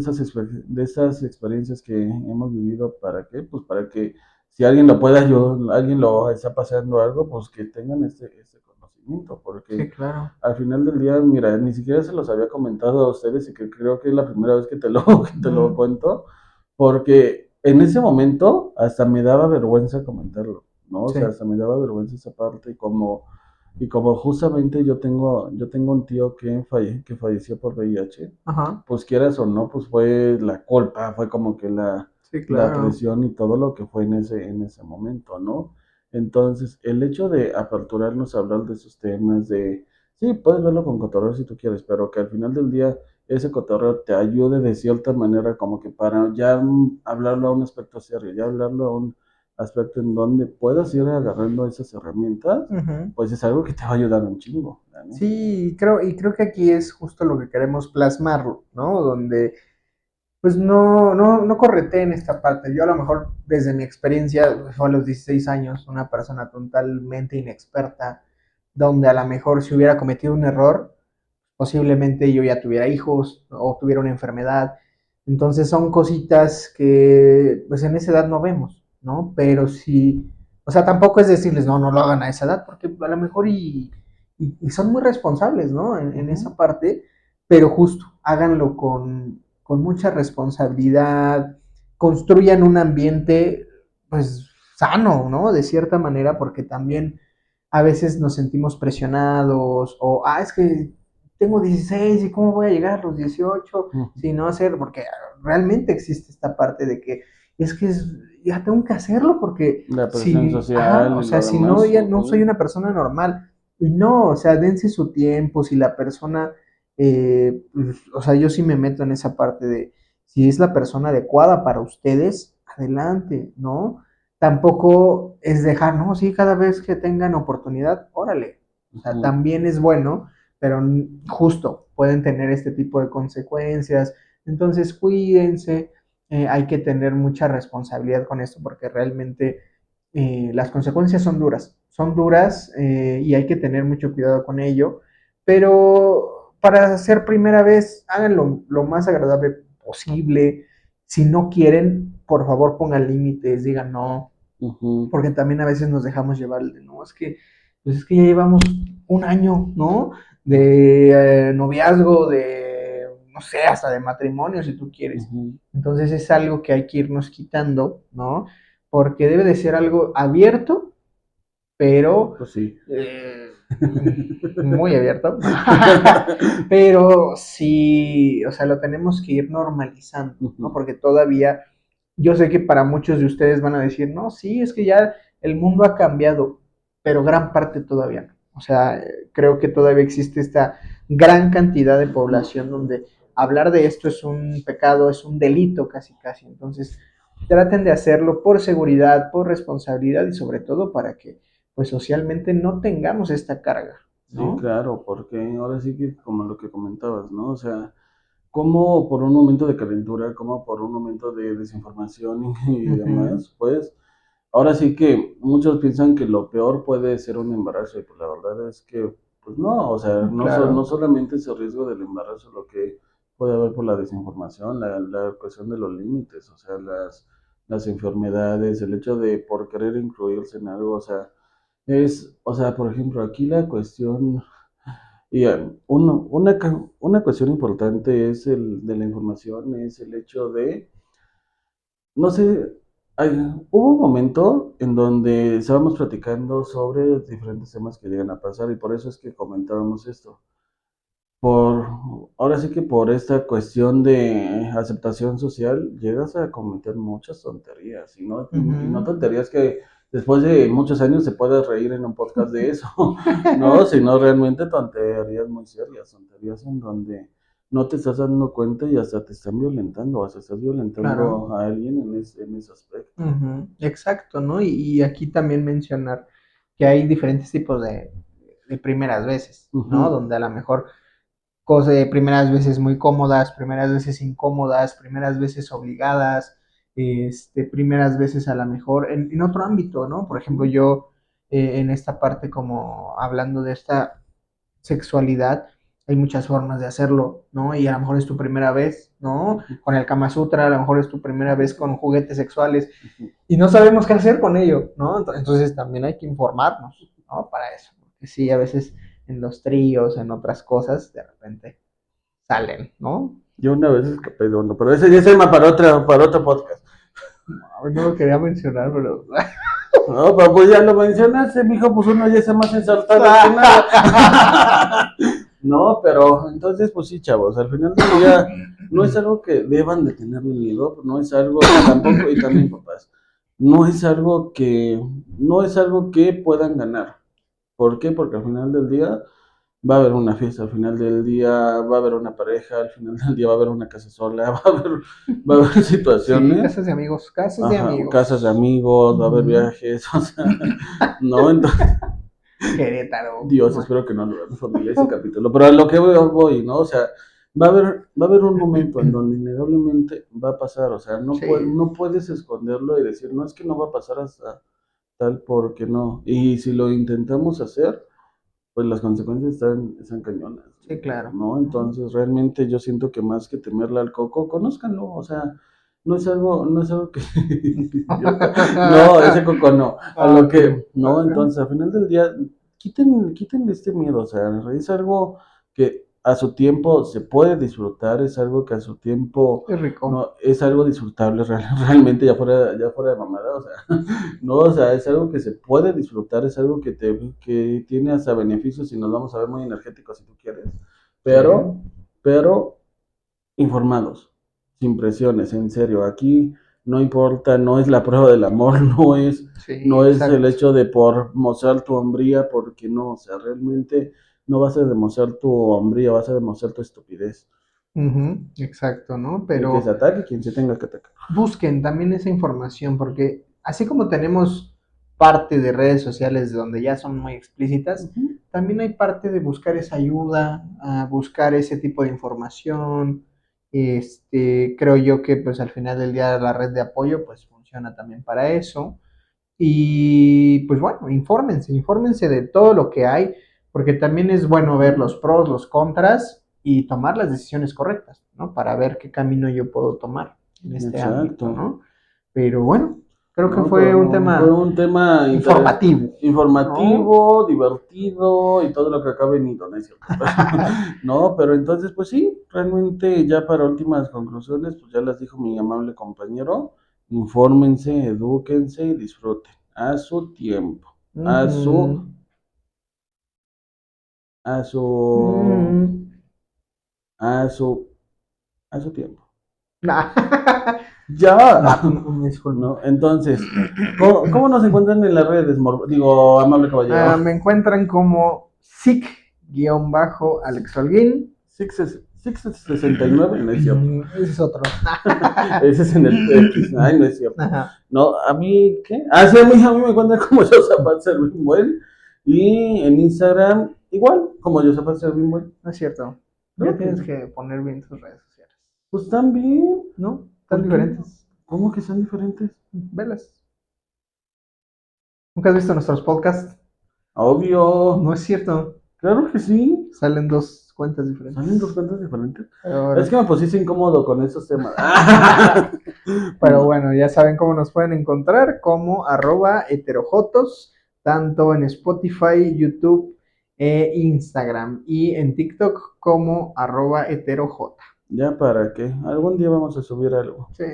de esas experiencias que hemos vivido, ¿para qué? Pues para que si alguien lo puede ayudar, alguien lo está pasando algo, pues que tengan este conocimiento, sí, porque claro. al final del día, mira, ni siquiera se los había comentado a ustedes y que creo que es la primera vez que que te lo Ujú, cuento, porque en ese momento hasta me daba vergüenza comentarlo, ¿no? O sea, sí, hasta me daba vergüenza esa parte y como justamente yo tengo un tío que falleció por VIH, ajá, pues quieras o no, pues fue la culpa, fue como que sí, la claro. presión y todo lo que fue en ese momento, ¿no? Entonces, el hecho de aperturarnos a hablar de esos temas, sí, puedes verlo con cotorreo si tú quieres, pero que al final del día ese cotorreo te ayude de cierta manera como que para ya hablarlo a un aspecto serio, ya hablarlo a un aspecto en donde puedas ir agarrando esas herramientas, Ujú. pues es algo que te va a ayudar un chingo, la neta. Sí, creo que aquí es justo lo que queremos plasmarlo, ¿no? Donde pues no correté en esta parte. Yo a lo mejor desde mi experiencia, fue a los 16 años, una persona totalmente inexperta, donde a lo mejor si hubiera cometido un error, posiblemente yo ya tuviera hijos o tuviera una enfermedad. Entonces son cositas que pues en esa edad no vemos, ¿no? Pero sí, o sea, tampoco es decirles, no lo hagan a esa edad, porque a lo mejor y son muy responsables, ¿no? En esa Ujú, parte, pero justo, háganlo con mucha responsabilidad, construyan un ambiente, pues, sano, ¿no? De cierta manera, porque también a veces nos sentimos presionados o, es que tengo 16 y cómo voy a llegar a los 18 ujú. si no hacer, porque realmente existe esta parte de que ya tengo que hacerlo porque La presión si, ajá, social o y sea, lo si no, demás, ya no soy ujú, una persona normal. Y no, o sea, dense su tiempo, si la persona, pues, o sea, yo sí me meto en esa parte de si es la persona adecuada para ustedes, adelante, ¿no? Tampoco es dejar, no, sí, cada vez que tengan oportunidad, órale. O sea, ujú, también es bueno, pero justo pueden tener este tipo de consecuencias. Entonces, cuídense, hay que tener mucha responsabilidad con esto porque realmente las consecuencias son duras y hay que tener mucho cuidado con ello, pero para hacer primera vez, háganlo lo más agradable posible. Si no quieren, por favor pongan límites, digan no, ujú, porque también a veces nos dejamos llevar de, no, pues es que ya llevamos un año, ¿no? De noviazgo, de, no sé, hasta de matrimonio, si tú quieres. ujú. Entonces es algo que hay que irnos quitando, ¿no? Porque debe de ser algo abierto, pero Pues sí. eh, muy abierto, pero sí, o sea, lo tenemos que ir normalizando, ¿no? Ujú. Porque todavía, yo sé que para muchos de ustedes van a decir, no, sí, es que ya el mundo ha cambiado, pero gran parte todavía no. O sea, creo que todavía existe esta gran cantidad de población donde hablar de esto es un pecado, es un delito casi casi. Entonces, traten de hacerlo por seguridad, por responsabilidad y sobre todo para que pues socialmente no tengamos esta carga, Sí, ¿no? claro, porque ahora sí que como lo que comentabas, ¿no? O sea, como por un momento de calentura, como por un momento de desinformación y Ujú, demás, pues ahora sí que muchos piensan que lo peor puede ser un embarazo y pues la verdad es que pues no, o sea, no claro, solamente es el riesgo del embarazo lo que puede haber por la desinformación, la cuestión de los límites, o sea, las enfermedades, el hecho de por querer incluirse en algo, o sea, o sea, por ejemplo, aquí la cuestión y una cuestión importante es el de la información, es el hecho de, no sé, hubo un momento en donde estábamos platicando sobre diferentes temas que llegan a pasar y por eso es que comentábamos esto. por, ahora sí que por esta cuestión de aceptación social, llegas a cometer muchas tonterías, y no Ujú. tonterías que después de muchos años se puede reír en un podcast de eso, no, sino realmente tonterías muy serias, tonterías en donde no te estás dando cuenta y hasta te están violentando, hasta estás Claro. violentando a alguien en ese aspecto. Ujú, exacto, ¿no? Y aquí también mencionar que hay diferentes tipos de primeras veces, ¿no? Ujú. Donde a lo mejor cosas de primeras veces muy cómodas, primeras veces incómodas, primeras veces obligadas, primeras veces a lo mejor en otro ámbito, ¿no? Por ejemplo, Ujú. yo en esta parte como hablando de esta sexualidad, hay muchas formas de hacerlo, ¿no? Y a lo mejor es tu primera vez, ¿no? Ujú. Con el Kama Sutra, a lo mejor es tu primera vez con juguetes sexuales Ujú. y no sabemos qué hacer con ello, ¿no? Entonces también hay que informarnos, ¿no? Para eso. Porque sí, a veces en los tríos, en otras cosas, de repente salen, ¿no? Yo una vez escapé de uno, pero ese ya es tema para otro podcast. No lo quería mencionar, pero... No, pero pues ya lo mencionaste, mijo, pues uno ya está más exaltado que nada. No, pero entonces, pues sí, chavos, al final del día no es algo que deban de tenerle miedo, no es algo tampoco, y también papás, no es algo que, no es algo que puedan ganar. ¿Por qué? Porque al final del día va a haber una fiesta, al final del día va a haber una pareja, al final del día va a haber una casa sola, va a haber Sí, situaciones, casas de amigos, casas de ajá, casas de amigos. amigos, va a haber Ujú. viajes, o sea, no, entonces, Querétaro. Dios, espero que no lo vea mi familia ese capítulo, pero a lo que voy, ¿no? O sea, va a haber un momento en donde innegablemente va a pasar, o sea, Sí. no puedes esconderlo y decir, no es que no va a pasar hasta tal porque no, y si lo intentamos hacer, pues las consecuencias están cañonas, Sí, claro. ¿no? Ujú. Entonces, realmente yo siento que más que temerle al coco, conózcanlo, o sea, no es algo que, idiota, no, ese coco no, a Ah, lo ok. que, no, Ajá. entonces, al final del día, quiten este miedo, o sea, es algo que a su tiempo se puede disfrutar, es algo que a su tiempo, Qué rico. no, es algo disfrutable realmente, ya fuera de mamada, o sea, no, o sea, es algo que se puede disfrutar, es algo que tiene hasta beneficios y nos vamos a ver muy energéticos si tú quieres, Sí, pero informados, sin presiones, en serio, aquí no importa, no es la prueba del amor, sí, no es el exacto. hecho de por mostrar tu hombría, porque no, o sea, realmente no vas a demostrar tu hombría, vas a demostrar tu estupidez. Ujú, exacto, ¿no? Y el que se Pero ataque, quien se tenga que atacar. busquen también esa información, porque así como tenemos parte de redes sociales donde ya son muy explícitas, Ujú. también hay parte de buscar esa ayuda, a buscar ese tipo de información. Creo yo que pues al final del día la red de apoyo pues funciona también para eso. Y pues bueno, infórmense de todo lo que hay, porque también es bueno ver los pros, los contras y tomar las decisiones correctas, ¿no? Para ver qué camino yo puedo tomar en este ámbito, Exacto. ¿no? Pero bueno, creo que No, fue un pero fue tema un tema informativo, ¿no? informativo, divertido y todo lo que acabe en ido, ¿no es cierto? No, pero entonces, pues sí, realmente ya para últimas conclusiones, pues ya las dijo mi amable compañero, infórmense, edúquense y disfruten a su tiempo, a su, Ujú. a su, Mm. a su, a su tiempo. Nah. Ya, Nah, disculpa. ¿no? Entonces, ¿cómo nos encuentran en las redes, digo, amable caballero? Me encuentran como Sic-Alex Holguín. Six 69, no es cierto. Ese es otro. Ese es en el X, ay, no es cierto. Ajá. No, a mí, ¿qué? Ah, sí, a mí me encuentran como Josafat Servin Buen. Y en Instagram, igual, como Josafat Servin Buen. No es cierto. Ya Creo que, tienes que poner bien tus redes sociales. pues también. ¿No? Están ¿Por qué no? diferentes. ¿Cómo que son diferentes? Velas. ¿Nunca has visto nuestros podcasts? Obvio. No es cierto. Claro que sí. Salen dos cuentas Salen dos diferentes. cuentas diferentes. Es Ahora. que me pusiste incómodo con esos temas. Pero No. bueno, ya saben cómo nos pueden encontrar como @heterojotos, tanto en Spotify, YouTube e Instagram. Y en TikTok como @heteroj. Ya para qué. Algún día vamos a subir algo. Sí.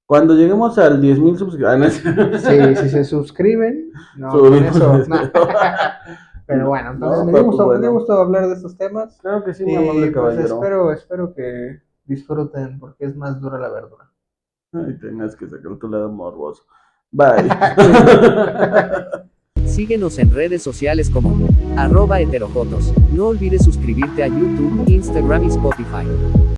Cuando lleguemos al 10,000 suscriptores. Sí, si se suscriben, no, con Subimos eso. video. Pero No, bueno, entonces no, me pero dio pues gusto, me dio bueno. gusto hablar de estos temas. Claro que sí, mi Y amable pues caballero. espero que disfruten, porque es más dura la verdura. Ay, tengas que sacar tu lado morboso. Bye. Síguenos en redes sociales como @heterojotos. No olvides suscribirte a YouTube, Instagram y Spotify.